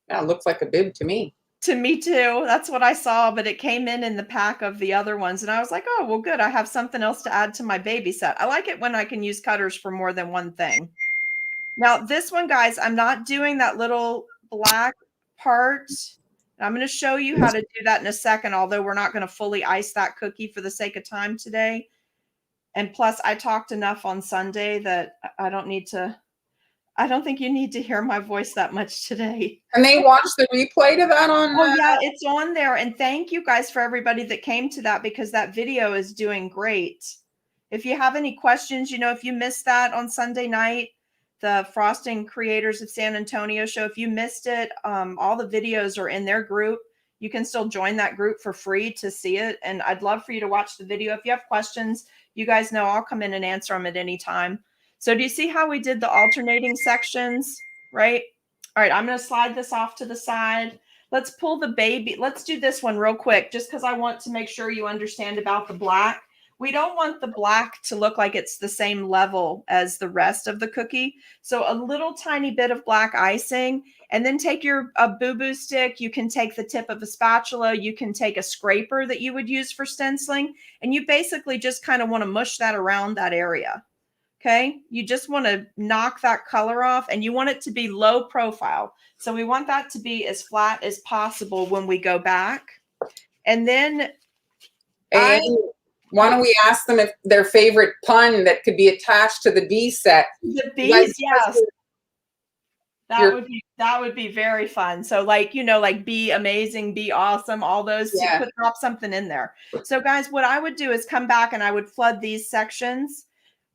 Yeah, it looks like a bib to me. To me too. That's what I saw, but it came in the pack of the other ones. And I was like, oh, well, good. I have something else to add to my baby set. I like it when I can use cutters for more than one thing. Now, this one, guys, I'm not doing that little black part. I'm going to show you how to do that in a second, although we're not going to fully ice that cookie for the sake of time today. And plus, I talked enough on Sunday that I don't think you need to hear my voice that much today. Can they watch the replay to that on? Oh, yeah, it's on there. And thank you guys for everybody that came to that, because that video is doing great. If you have any questions, if you missed that on Sunday night, the Frosting Creators of San Antonio show, if you missed it, all the videos are in their group. You can still join that group for free to see it. And I'd love for you to watch the video. If you have questions, you guys know I'll come in and answer them at any time. So do you see how we did the alternating sections, right? All right, I'm going to slide this off to the side. Let's pull the baby. Let's do this one real quick, just because I want to make sure you understand about the black. We don't want the black to look like it's the same level as the rest of the cookie. So a little tiny bit of black icing, and then take a boo-boo stick. You can take the tip of a spatula. You can take a scraper that you would use for stenciling. And you basically just kind of want to mush that around that area. Okay. You just want to knock that color off, and you want it to be low profile. So we want that to be as flat as possible when we go back. And then why don't we ask them if their favorite pun that could be attached to the bee set? The bees, yes. That would be very fun. So like be amazing, be awesome, all those, drop something in there. So guys, what I would do is come back and I would flood these sections.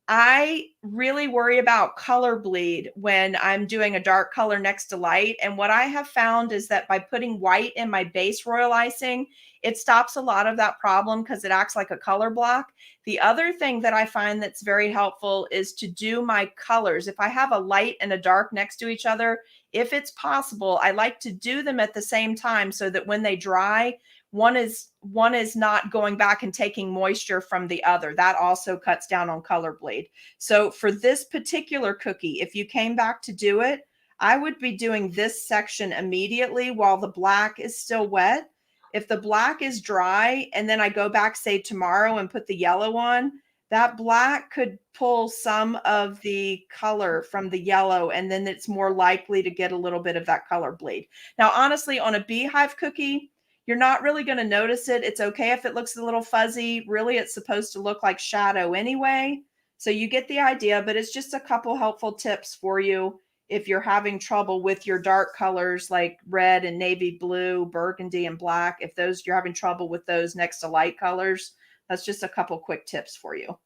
I really worry about color bleed when I'm doing a dark color next to light. And what I have found is that by putting white in my base royal icing, it stops a lot of that problem because it acts like a color block. The other thing that I find that's very helpful is to do my colors. If I have a light and a dark next to each other, if it's possible, I like to do them at the same time so that when they dry, one is one is not going back and taking moisture from the other. That also cuts down on color bleed. So for this particular cookie, if you came back to do it, I would be doing this section immediately while the black is still wet. If the black is dry and then I go back, say tomorrow, and put the yellow on, that black could pull some of the color from the yellow, and then it's more likely to get a little bit of that color bleed. Now, honestly, on a beehive cookie, you're not really going to notice it. It's okay if it looks a little fuzzy. Really, it's supposed to look like shadow anyway. So you get the idea, but it's just a couple helpful tips for you if you're having trouble with your dark colors like red and navy blue, burgundy and black. If those, you're having trouble with those next to light colors, that's just a couple quick tips for you.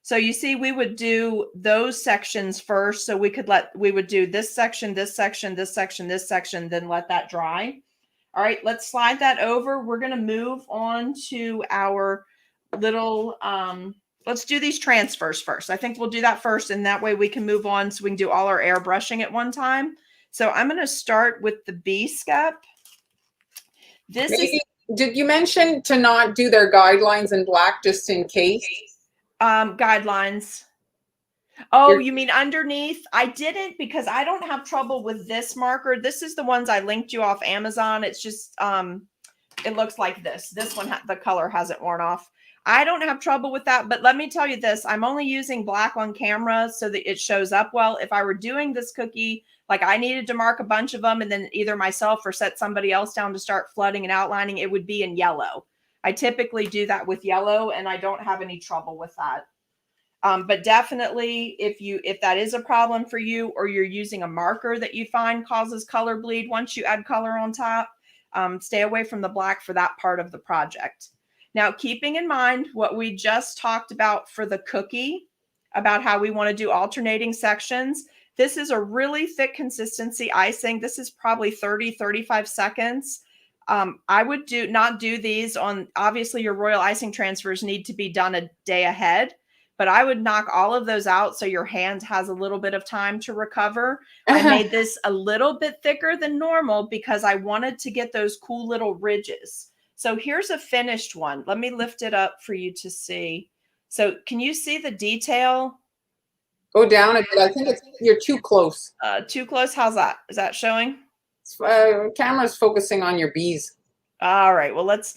So you see, we would do those sections first. So we would do this section, this section, this section, this section, then let that dry. All right, let's slide that over. We're going to move on to our little, let's do these transfers first. I think we'll do that first, and that way we can move on so we can do all our airbrushing at one time. So I'm going to start with the B step. Did you mention to not do their guidelines in black just in case? Guidelines. Oh, you mean underneath? I didn't, because I don't have trouble with this marker. This is the ones I linked you off Amazon. It's just, it looks like this. This one, the color hasn't worn off. I don't have trouble with that, but let me tell you this. I'm only using black on camera so that it shows up well. If I were doing this cookie, like I needed to mark a bunch of them and then either myself or set somebody else down to start flooding and outlining, it would be in yellow. I typically do that with yellow, and I don't have any trouble with that. But definitely, if that is a problem for you, or you're using a marker that you find causes color bleed once you add color on top, stay away from the black for that part of the project. Now, keeping in mind what we just talked about for the cookie, about how we want to do alternating sections, this is a really thick consistency icing. This is probably 30-35 seconds. I would not do these on, obviously your royal icing transfers need to be done a day ahead, but I would knock all of those out so your hand has a little bit of time to recover. I made this a little bit thicker than normal because I wanted to get those cool little ridges. So here's a finished one. Let me lift it up for you to see. So can you see the detail? Go down a bit. I think you're too close. Too close? How's that? Is that showing? Camera's focusing on your bees. All right. Well, let's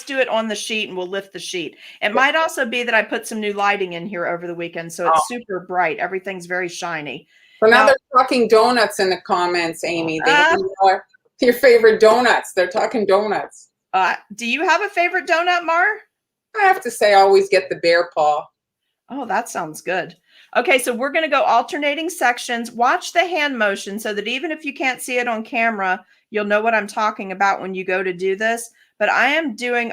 do it on the sheet, and we'll lift the sheet. It might also be that I put some new lighting in here over the weekend, so it's super bright. Everything's very shiny. So now they're talking donuts in the comments, Amy. They know your favorite donuts. They're talking donuts. Do you have a favorite donut, Mar? I have to say, I always get the bear paw. Oh, that sounds good. Okay, so we're going to go alternating sections. Watch the hand motion so that even if you can't see it on camera, you'll know what I'm talking about when you go to do this. But I am doing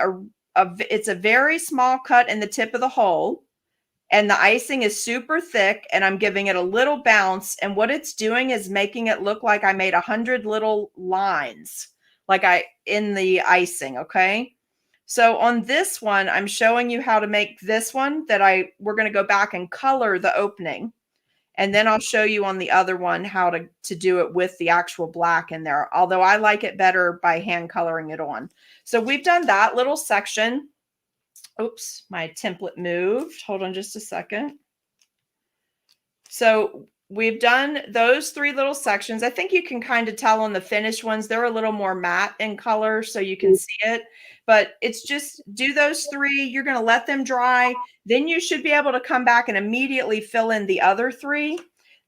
it's a very small cut in the tip of the hole, and the icing is super thick, and I'm giving it a little bounce. And what it's doing is making it look like I made 100 little lines, in the icing. Okay. So on this one, I'm showing you how to make this one we're going to go back and color the opening. And then I'll show you on the other one how to do it with the actual black in there. Although I like it better by hand coloring it on. So we've done that little section. Oops, my template moved. Hold on just a second. So we've done those three little sections. I think you can kind of tell on the finished ones, they're a little more matte in color so you can see it. But it's just do those three. You're going to let them dry. Then you should be able to come back and immediately fill in the other three.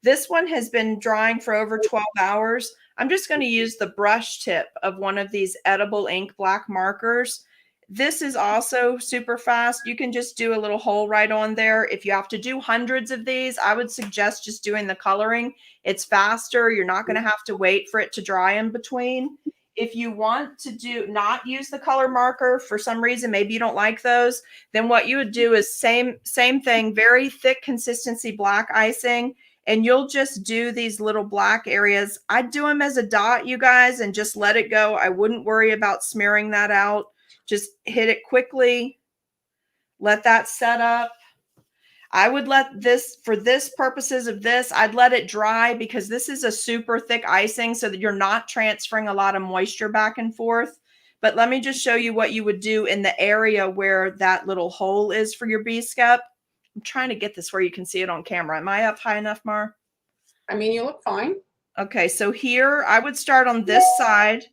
This one has been drying for over 12 hours. I'm just going to use the brush tip of one of these edible ink black markers. This is also super fast. You can just do a little hole right on there. If you have to do hundreds of these, I would suggest just doing the coloring. It's faster. You're not going to have to wait for it to dry in between. If you want to not use the color marker for some reason, maybe you don't like those, then what you would do is same thing, very thick consistency black icing, and you'll just do these little black areas. I'd do them as a dot, you guys, and just let it go. I wouldn't worry about smearing that out. Just hit it quickly. Let that set up. I would let this, for this purposes of this, I'd let it dry because this is a super thick icing so that you're not transferring a lot of moisture back and forth. But let me just show you what you would do in the area where that little hole is for your B-skep. I'm trying to get this where you can see it on camera. Am I up high enough, Mar? I mean, you look fine. Okay, so here I would start on this side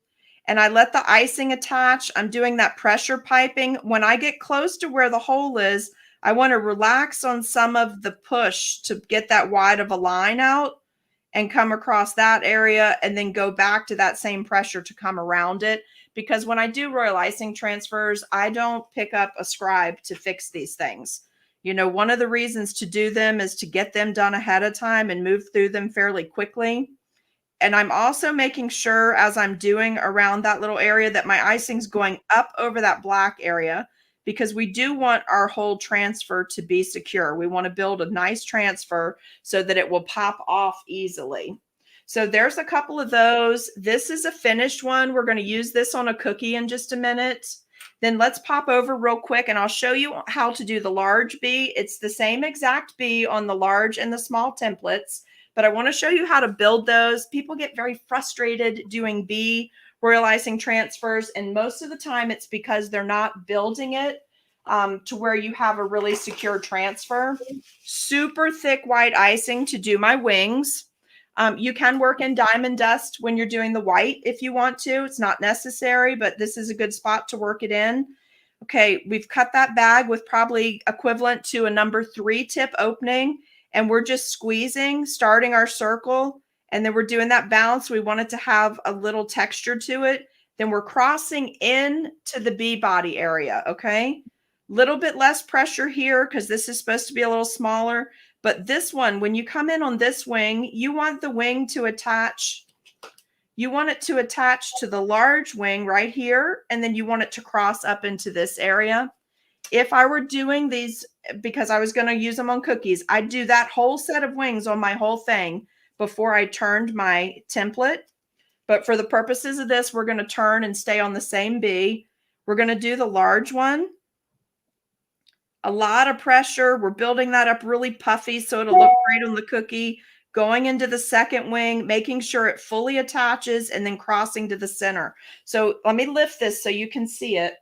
and I let the icing attach. I'm doing that pressure piping. When I get close to where the hole is, I want to relax on some of the push to get that wide of a line out and come across that area and then go back to that same pressure to come around it. Because when I do royal icing transfers, I don't pick up a scribe to fix these things. You know, one of the reasons to do them is to get them done ahead of time and move through them fairly quickly. And I'm also making sure as I'm doing around that little area that my icing's going up over that black area, because we do want our whole transfer to be secure. We want to build a nice transfer so that it will pop off easily. So there's a couple of those. This is a finished one. We're going to use this on a cookie in just a minute. Then let's pop over real quick and I'll show you how to do the large bee. It's the same exact bee on the large and the small templates, but I want to show you how to build those. People get very frustrated doing bee royal icing transfers, and most of the time it's because they're not building it to where you have a really secure transfer. Super thick white icing to do my wings. You can work in diamond dust when you're doing the white if you want to. It's not necessary, but this is a good spot to work it in. Okay, we've cut that bag with probably equivalent to a number 3 tip opening, and we're just squeezing, starting our circle, and then we're doing that bounce. We want it to have a little texture to it. Then we're crossing in to the bee body area, okay? Little bit less pressure here because this is supposed to be a little smaller. But this one, when you come in on this wing, you want the wing to attach. You want it to attach to the large wing right here, and then you want it to cross up into this area. If I were doing these, because I was going to use them on cookies, I'd do that whole set of wings on my whole thing before I turned my template. But for the purposes of this, we're going to turn and stay on the same bee. We're going to do the large one. A lot of pressure. We're building that up really puffy so it'll look great on the cookie. Going into the second wing, making sure it fully attaches, and then crossing to the center. So let me lift this so you can see it.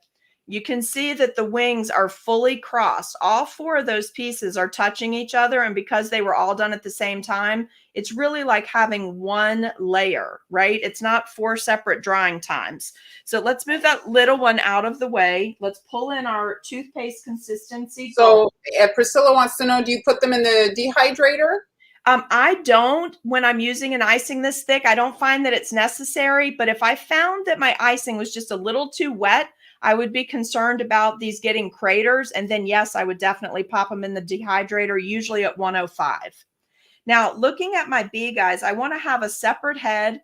You can see that the wings are fully crossed. All 4 of those pieces are touching each other, and because they were all done at the same time, it's really like having one layer, right? It's not 4 separate drying times. So let's move that little one out of the way. Let's pull in our toothpaste consistency. So Priscilla wants to know, do you put them in the dehydrator? I don't. When I'm using an icing this thick, I don't find that it's necessary. But if I found that my icing was just a little too wet, I would be concerned about these getting craters. And then, yes, I would definitely pop them in the dehydrator, usually at 105. Now, looking at my bee, guys, I want to have a separate head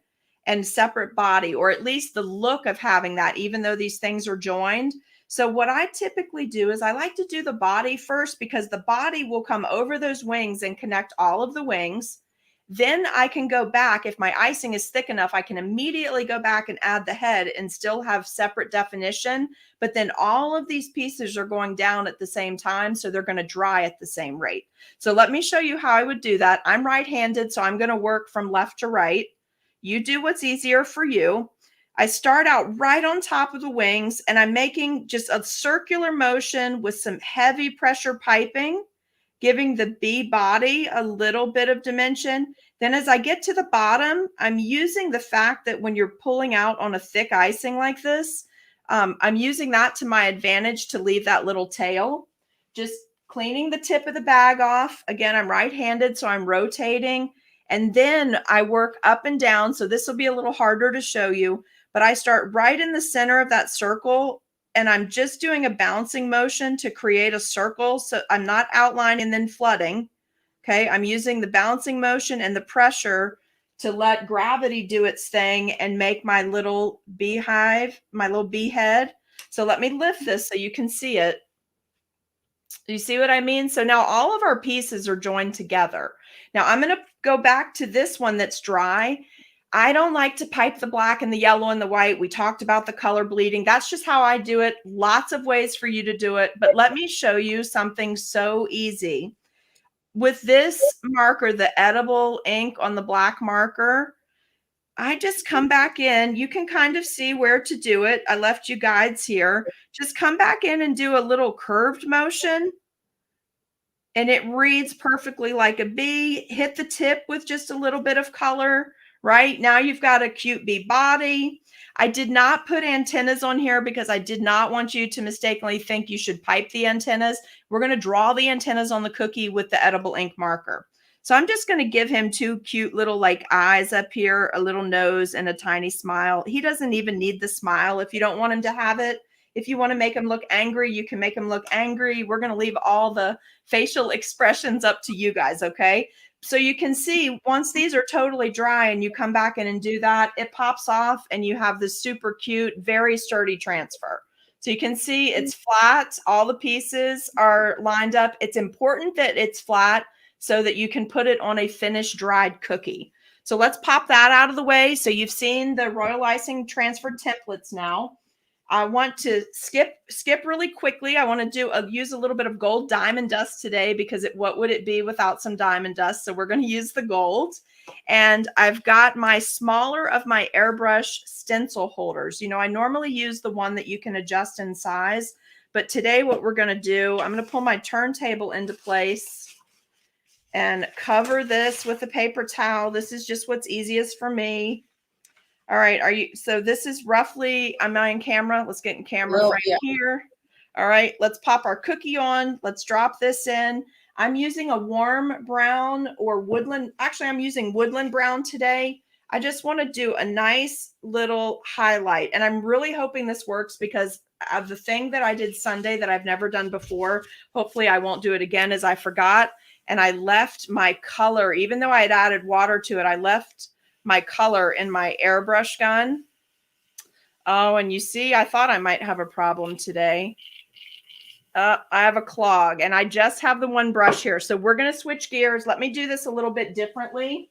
and separate body, or at least the look of having that, even though these things are joined. So what I typically do is I like to do the body first, because the body will come over those wings and connect all of the wings. Then I can go back. If my icing is thick enough, I can immediately go back and add the head and still have separate definition. But then all of these pieces are going down at the same time, so they're going to dry at the same rate. So let me show you how I would do that. I'm right-handed, so I'm going to work from left to right. You do what's easier for you. I start out right on top of the wings, and I'm making just a circular motion with some heavy pressure piping, giving the bee body a little bit of dimension. Then as I get to the bottom, I'm using the fact that when you're pulling out on a thick icing like this, I'm using that to my advantage to leave that little tail. Just cleaning the tip of the bag off. Again, I'm right-handed, so I'm rotating. And then I work up and down. So this will be a little harder to show you, but I start right in the center of that circle, and I'm just doing a bouncing motion to create a circle. So I'm not outlining and then flooding. Okay. I'm using the bouncing motion and the pressure to let gravity do its thing and make my little beehive, my little bee head. So let me lift this so you can see it. You see what I mean? So now all of our pieces are joined together. Now I'm going to go back to this one that's dry. I don't like to pipe the black and the yellow and the white. We talked about the color bleeding. That's just how I do it. Lots of ways for you to do it. But let me show you something so easy. With this marker, the edible ink on the black marker, I just come back in. You can kind of see where to do it. I left you guides here. Just come back in and do a little curved motion. And it reads perfectly like a bee. Hit the tip with just a little bit of color, right? Now you've got a cute bee body. I did not put antennas on here because I did not want you to mistakenly think you should pipe the antennas. We're going to draw the antennas on the cookie with the edible ink marker. So I'm just going to give him two cute little like eyes up here, a little nose and a tiny smile. He doesn't even need the smile if you don't want him to have it. If you want to make him look angry, you can make him look angry. We're going to leave all the facial expressions up to you guys, okay? So you can see once these are totally dry and you come back in and do that, it pops off and you have this super cute, very sturdy transfer. So you can see it's flat. All the pieces are lined up. It's important that it's flat so that you can put it on a finished dried cookie. So let's pop that out of the way. So you've seen the royal icing transferred templates now. I want to skip really quickly. I want to use a little bit of gold diamond dust today because what would it be without some diamond dust? So we're going to use the gold. And I've got my smaller of my airbrush stencil holders. You know, I normally use the one that you can adjust in size, but today what we're going to do, I'm going to pull my turntable into place and cover this with a paper towel. This is just what's easiest for me. All right. So this is roughly, I'm on camera. Let's get in camera here. All right. Let's pop our cookie on. Let's drop this in. I'm using a warm brown or woodland. Actually, I'm using woodland brown today. I just want to do a nice little highlight. And I'm really hoping this works because of the thing that I did Sunday that I've never done before. Hopefully I won't do it again as I forgot. And I left my color, even though I had added water to it, I left my color in my airbrush gun. Oh, and you see, I thought I might have a problem today. I have a clog and I just have the one brush here. So we're going to switch gears. Let me do this a little bit differently.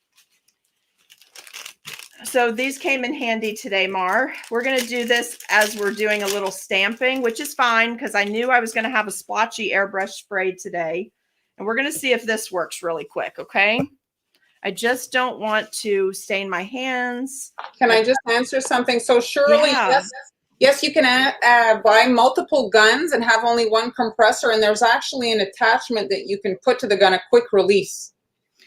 So these came in handy today, Mar. We're going to do this as we're doing a little stamping, which is fine because I knew I was going to have a splotchy airbrush spray today. And we're going to see if this works really quick, okay? I just don't want to stain my hands. Can I just answer something? So Shirley, yes, you can buy multiple guns and have only one compressor, and there's actually an attachment that you can put to the gun, a quick release.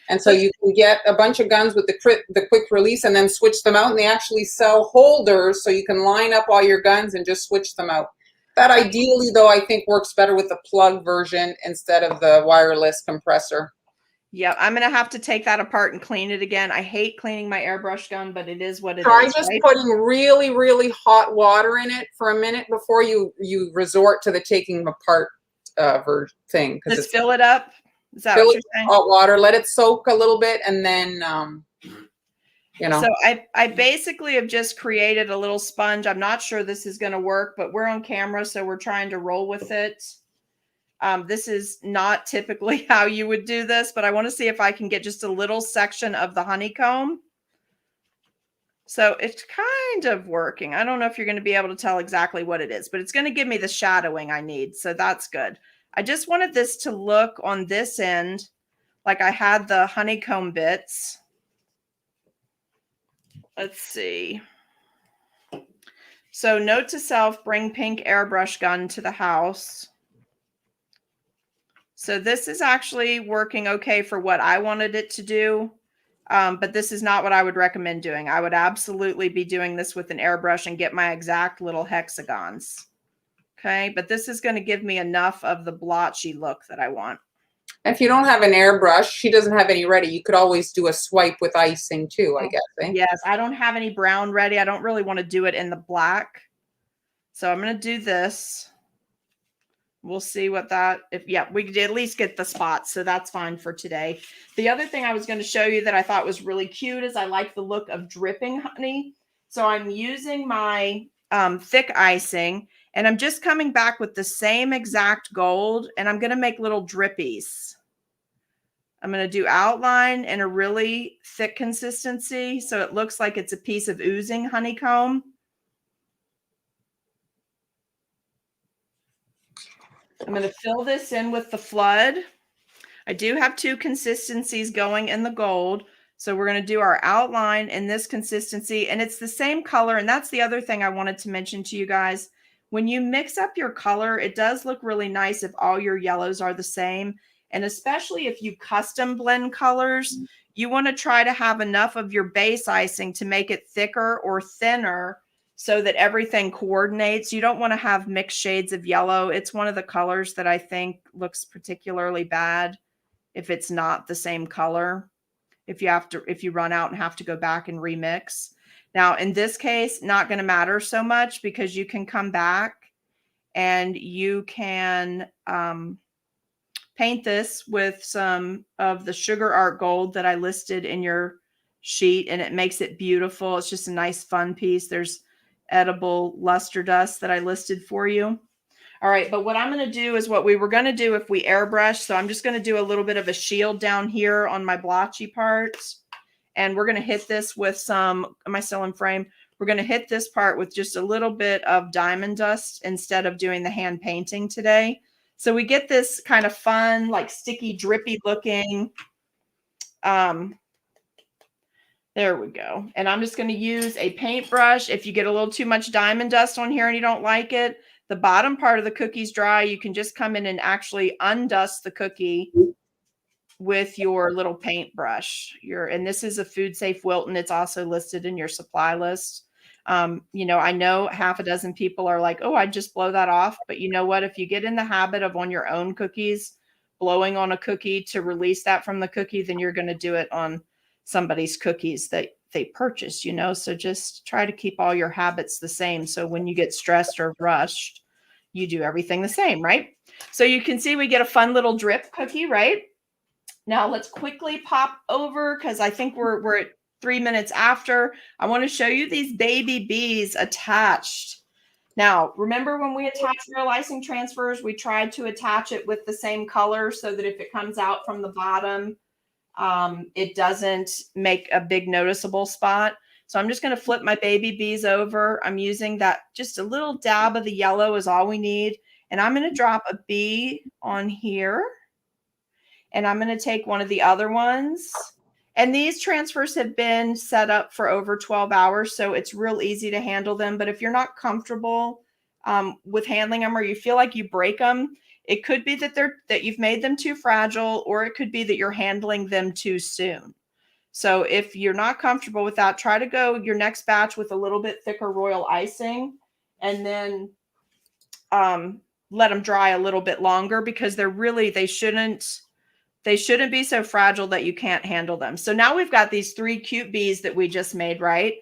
And so you can get a bunch of guns with the quick release and then switch them out, and they actually sell holders so you can line up all your guns and just switch them out. That ideally, though, I think works better with the plug version instead of the wireless compressor. Yeah, I'm going to have to take that apart and clean it again. I hate cleaning my airbrush gun, but it is what it is. Try just putting really, really hot water in it for a minute before you resort to the taking apart thing. Just fill it up? Is that what you're saying? Hot water, let it soak a little bit, and then, you know. So I basically have just created a little sponge. I'm not sure this is going to work, but we're on camera, so we're trying to roll with it. This is not typically how you would do this, but I want to see if I can get just a little section of the honeycomb. So it's kind of working. I don't know if you're going to be able to tell exactly what it is, but it's going to give me the shadowing I need. So that's good. I just wanted this to look on this end like I had the honeycomb bits. Let's see. So note to self, bring pink airbrush gun to the house. So this is actually working okay for what I wanted it to do, but this is not what I would recommend doing. I would absolutely be doing this with an airbrush and get my exact little hexagons. Okay, but this is going to give me enough of the blotchy look that I want. If you don't have an airbrush, she doesn't have any ready, you could always do a swipe with icing too, I guess. Eh? Yes, I don't have any brown ready. I don't really want to do it in the black. So I'm going to do this. We'll see what that, we could at least get the spots. So that's fine for today. The other thing I was going to show you that I thought was really cute is I like the look of dripping honey. So I'm using my thick icing and I'm just coming back with the same exact gold and I'm going to make little drippies. I'm going to do outline in a really thick consistency. So it looks like it's a piece of oozing honeycomb. I'm going to fill this in with the flood. I do have two consistencies going in the gold. So we're going to do our outline in this consistency, and it's the same color. And that's the other thing I wanted to mention to you guys. When you mix up your color, it does look really nice if all your yellows are the same. And especially if you custom blend colors, you want to try to have enough of your base icing to make it thicker or thinner so that everything coordinates. You don't want to have mixed shades of yellow. It's one of the colors that I think looks particularly bad if it's not the same color. If you run out and have to go back and remix. Now, in this case, not going to matter so much because you can come back and you can paint this with some of the Sugar Art Gold that I listed in your sheet, and it makes it beautiful. It's just a nice fun piece. There's edible luster dust that I listed for you. All right, but what I'm going to do is what we were going to do if we airbrush. So I'm just going to do a little bit of a shield down here on my blotchy parts. And we're going to hit this with some, am I still in frame? We're going to hit this part with just a little bit of diamond dust instead of doing the hand painting today. So we get this kind of fun, like sticky, drippy looking. There we go. And I'm just going to use a paintbrush. If you get a little too much diamond dust on here and you don't like it, the bottom part of the cookie's dry. You can just come in and actually undust the cookie with your little paintbrush. And this is a Food Safe Wilton. It's also listed in your supply list. You know, I know half a dozen people are like, oh, I'd just blow that off. But you know what? If you get in the habit of on your own cookies, blowing on a cookie to release that from the cookie, then you're going to do it on somebody's cookies that they purchase, you know. So just try to keep all your habits the same. So when you get stressed or rushed, you do everything the same, right? So you can see we get a fun little drip cookie, right? Now let's quickly pop over because I think we're at 3 minutes after. I want to show you these baby bees attached. Now, remember when we attached real icing transfers, we tried to attach it with the same color so that if it comes out from the bottom, it doesn't make a big noticeable spot. So I'm just going to flip my baby bees over. I'm using that, just a little dab of the yellow is all we need. And I'm going to drop a bee on here. And I'm going to take one of the other ones. And these transfers have been set up for over 12 hours, so it's real easy to handle them. But if you're not comfortable with handling them, or you feel like you break them, it could be that you've made them too fragile, or it could be that you're handling them too soon. So if you're not comfortable with that, try to go your next batch with a little bit thicker royal icing, and then let them dry a little bit longer, because they shouldn't be so fragile that you can't handle them. So now we've got these 3 cute bees that we just made, right?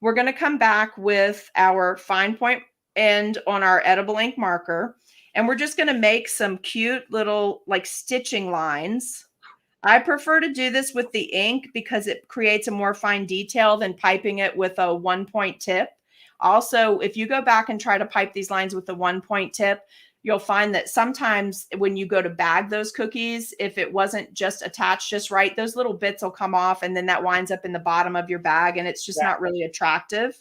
We're going to come back with our fine point end on our edible ink marker. And we're just going to make some cute little like stitching lines. I prefer to do this with the ink because it creates a more fine detail than piping it with a 1-point tip. Also, if you go back and try to pipe these lines with the 1-point tip, you'll find that sometimes when you go to bag those cookies, if it wasn't just attached just right, those little bits will come off, and then that winds up in the bottom of your bag, and it's just not really attractive.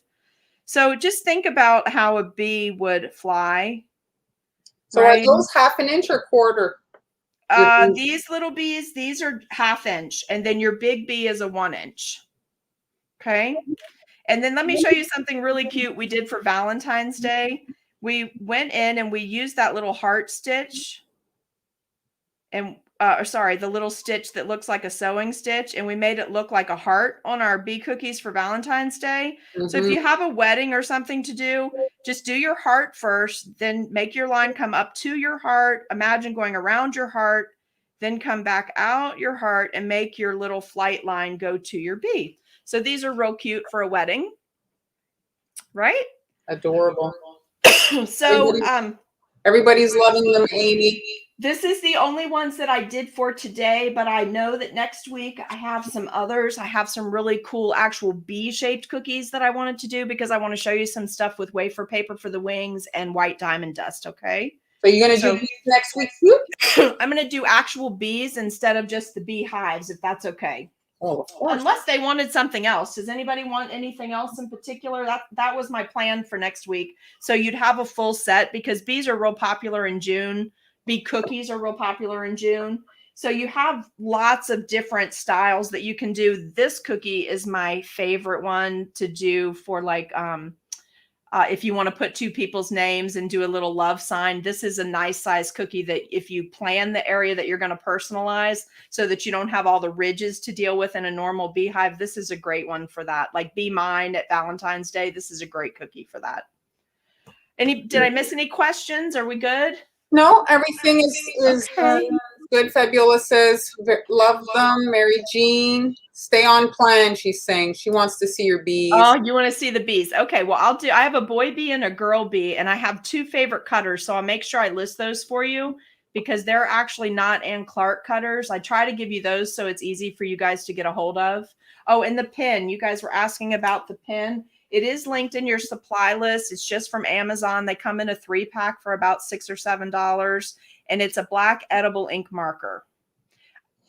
So just think about how a bee would fly. So right? Are those 1/2 inch or quarter? These little bees, these are 1/2 inch, and then your big bee is a 1 inch. Okay. And then let me show you something really cute we did for Valentine's Day. We went in and we used that little heart stitch, and the little stitch that looks like a sewing stitch, and we made it look like a heart on our bee cookies for Valentine's Day. Mm-hmm. So if you have a wedding or something to do, just do your heart first, then make your line come up to your heart. Imagine going around your heart, then come back out your heart and make your little flight line go to your bee. So these are real cute for a wedding, right? Adorable. So everybody's loving them, Amy. This is the only ones that I did for today, but I know that next week I have some others. I have some really cool actual bee-shaped cookies that I wanted to do because I want to show you some stuff with wafer paper for the wings and white diamond dust, okay? So you're going to do these next week too? I'm going to do actual bees instead of just the beehives, if that's okay. Oh, of course. Unless they wanted something else. Does anybody want anything else in particular? That was my plan for next week. So you'd have a full set because bees are real popular in June. Bee cookies are real popular in June. So you have lots of different styles that you can do. This cookie is my favorite one to do for like, if you want to put two people's names and do a little love sign. This is a nice size cookie that if you plan the area that you're going to personalize so that you don't have all the ridges to deal with in a normal beehive, this is a great one for that. Like Be Mine at Valentine's Day, this is a great cookie for that. Did I miss any questions? Are we good? No, everything is Okay. good. Fabulous says, love them. Mary Jean, stay on plan, she's saying. She wants to see your bees. Oh, you want to see the bees? Okay, well, I have a boy bee and a girl bee, and I have two favorite cutters, so I'll make sure I list those for you because they're actually not Ann Clark cutters. I try to give you those so it's easy for you guys to get a hold of. Oh, and the pin. You guys were asking about the pin. It is linked in your supply list. It's just from Amazon. They come in a 3-pack for about $6 or $7, and it's a black edible ink marker.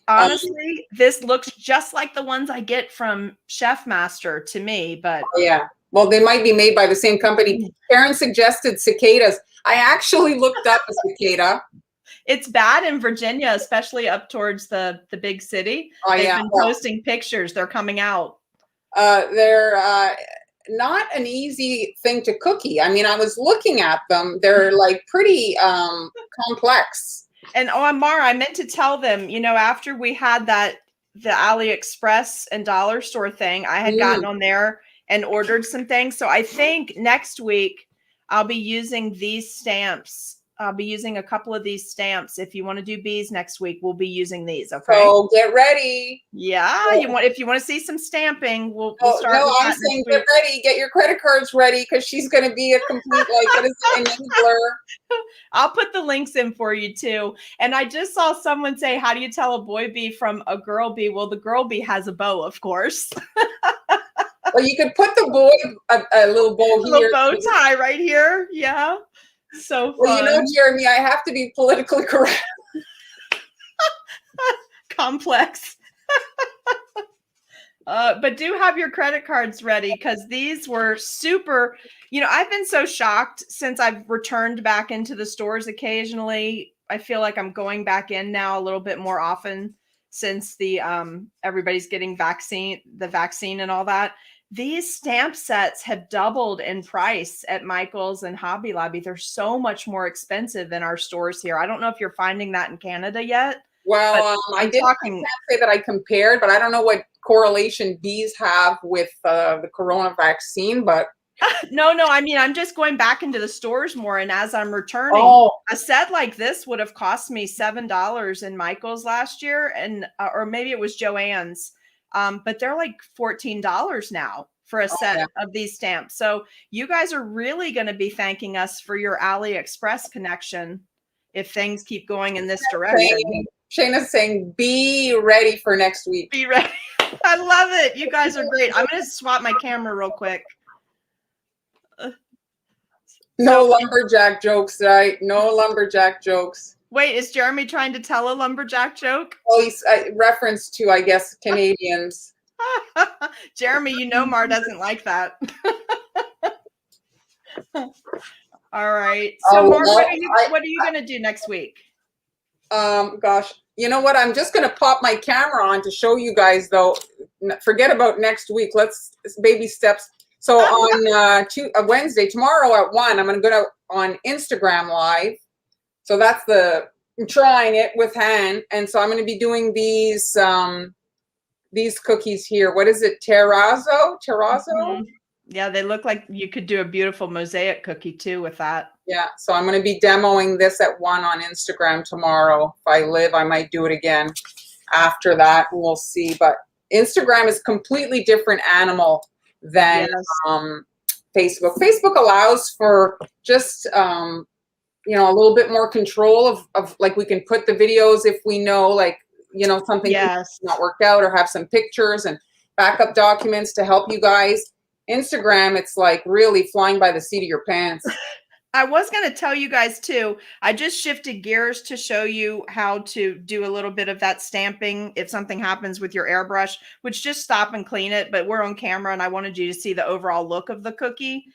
Honestly, this looks just like the ones I get from Chef Master to me, but yeah. Well, they might be made by the same company. Karen suggested cicadas. I actually looked up a cicada. It's bad in Virginia, especially up towards the big city. Oh, They've yeah. been posting pictures. They're coming out. They're not an easy thing to cookie. I mean, I was looking at them. They're like pretty complex. And Mara, I meant to tell them, after we had the AliExpress and dollar store thing, I had gotten on there and ordered some things. So I think next week I'll be using these stamps. I'll be using a couple of these stamps. If you want to do bees next week, we'll be using these. Okay. So get ready. Yeah. If you want to see some stamping, we'll start. No, I'm saying get ready. Get your credit cards ready because she's going to be a complete, what is it, enabler. I'll put the links in for you too. And I just saw someone say, how do you tell a boy bee from a girl bee? Well, the girl bee has a bow, of course. Well, you could put the boy, a little bow here. A little bow tie right here. Yeah. So fun. Well, Jeremy, I have to be politically correct. Complex. But do have your credit cards ready because these were super, I've been so shocked since I've returned back into the stores occasionally. I feel like I'm going back in now a little bit more often since the everybody's getting the vaccine and all that. These stamp sets have doubled in price at Michael's and Hobby Lobby. They're so much more expensive than our stores here. I don't know if you're finding that in Canada yet. Well, I can't say that I compared, but I don't know what correlation bees have with the corona vaccine, but no, I mean, I'm just going back into the stores more. And as I'm returning, a set like this would have cost me $7 in Michael's last year, and or maybe it was Joann's. But they're like $14 now for a set of these stamps. So you guys are really going to be thanking us for your AliExpress connection if things keep going in this direction. Shayna's saying, be ready for next week. Be ready. I love it. You guys are great. I'm going to swap my camera real quick. No lumberjack jokes, right? No lumberjack jokes. Wait, is Jeremy trying to tell a lumberjack joke? Well, he's reference to, I guess, Canadians. Jeremy, Mar doesn't like that. All right. So, Mar, what are you going to do next week? Gosh, you know what? I'm just going to pop my camera on to show you guys, though. Forget about next week. Let's baby steps. So on Wednesday, tomorrow at 1, I'm going to go on Instagram Live. So that's I'm trying it with hand. And so I'm going to be doing these cookies here. What is it? Terrazzo? Mm-hmm. Yeah, they look like you could do a beautiful mosaic cookie too with that. Yeah. So I'm going to be demoing this at 1 on Instagram tomorrow. If I live, I might do it again after that. We'll see. But Instagram is a completely different animal than Facebook. Facebook allows for just a little bit more control of like we can put the videos if we know something not worked out, or have some pictures and backup documents to help you guys. Instagram, it's like really flying by the seat of your pants. I was going to tell you guys too, I just shifted gears to show you how to do a little bit of that stamping if something happens with your airbrush, which just stop and clean it. But we're on camera and I wanted you to see the overall look of the cookie.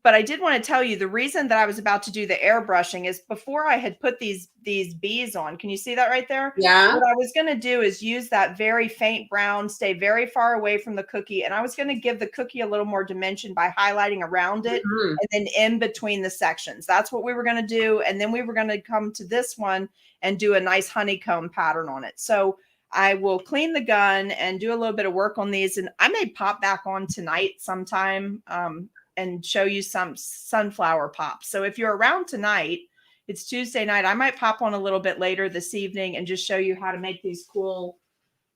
but I did want to tell you the reason that I was about to do the airbrushing is before I had put these bees on. Can you see that right there? Yeah. What I was going to do is use that very faint brown, stay very far away from the cookie. And I was going to give the cookie a little more dimension by highlighting around it Mhm. and then in between the sections. That's what we were going to do. And then we were going to come to this one and do a nice honeycomb pattern on it. So I will clean the gun and do a little bit of work on these. And I may pop back on tonight sometime and show you some sunflower pops. So if you're around tonight, it's Tuesday night, I might pop on a little bit later this evening and just show you how to make these cool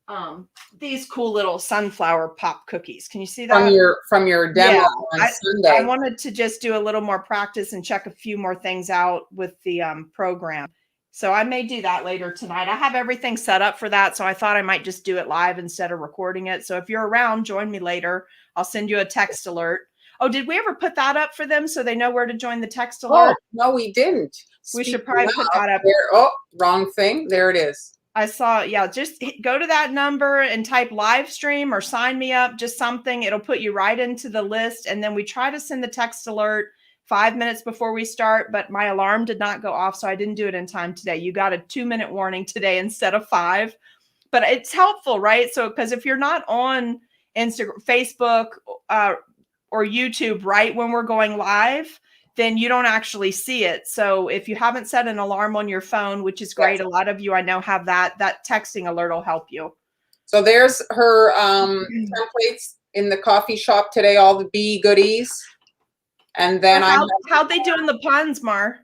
little sunflower pop cookies. Can you see that? From your demo on Sunday. I wanted to just do a little more practice and check a few more things out with the program. So I may do that later tonight. I have everything set up for that. So I thought I might just do it live instead of recording it. So if you're around, join me later. I'll send you a text alert. Oh, did we ever put that up for them so they know where to join the text alert? Oh, no, we didn't. We should probably put that up. There. Oh, wrong thing. There it is. I saw, yeah, just go to that number and type live stream or sign me up, just something. It'll put you right into the list. And then we try to send the text alert 5 minutes before we start, but my alarm did not go off, so I didn't do it in time today. You got a 2-minute warning today instead of 5. But it's helpful, right? So, because if you're not on Instagram, Facebook, or YouTube right when we're going live, then you don't actually see it. So if you haven't set an alarm on your phone, which is great, a lot of you I know have that texting alert will help you. So there's her templates in the coffee shop today, all the bee goodies. And then how'd they do in the puns, Mar?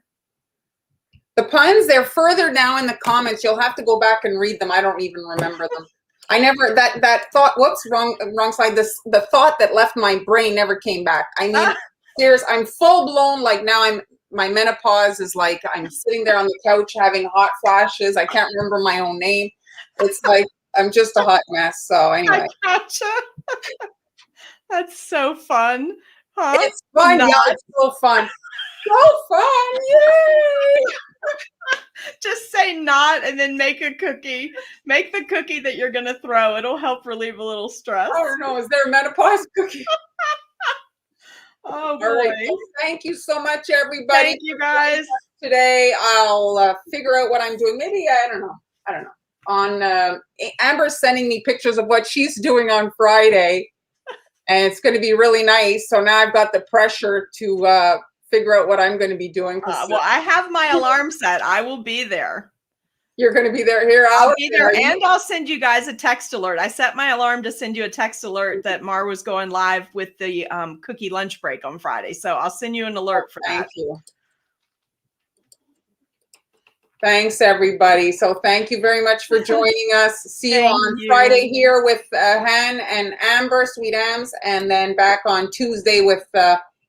The puns, they're further down in the comments. You'll have to go back and read them. I don't even remember them. I never, that thought, whoops, wrong slide. The thought that left my brain never came back. I mean, serious, I'm full blown, like now my menopause is like, I'm sitting there on the couch having hot flashes. I can't remember my own name. It's like, I'm just a hot mess. So anyway. I gotcha. That's so fun. Huh? It's fun. Yeah, it's so fun. So fun. Yay. Just say not and then make a cookie. Make the cookie that you're going to throw. It'll help relieve a little stress. I don't know. Is there a menopause cookie? Oh, boy. All right. Well, thank you so much, everybody. Thank you, guys. Today, I'll figure out what I'm doing. Maybe, I don't know. On Amber's sending me pictures of what she's doing on Friday, and it's going to be really nice. So now I've got the pressure to figure out what I'm going to be doing. Well, I have my alarm set. I will be there. You're going to be there here. I'll be there, and I'll send you guys a text alert. I set my alarm to send you a text alert that Mar was going live with the cookie lunch break on Friday. So I'll send you an alert for that. Thank you. Thanks, everybody. So thank you very much for joining us. See you on Friday here with Han and Amber, Sweet Ams, and then back on Tuesday with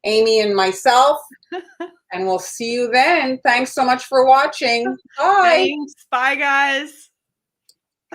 Amy and myself. And we'll see you then. Thanks so much for watching. Bye. Thanks. Bye, guys.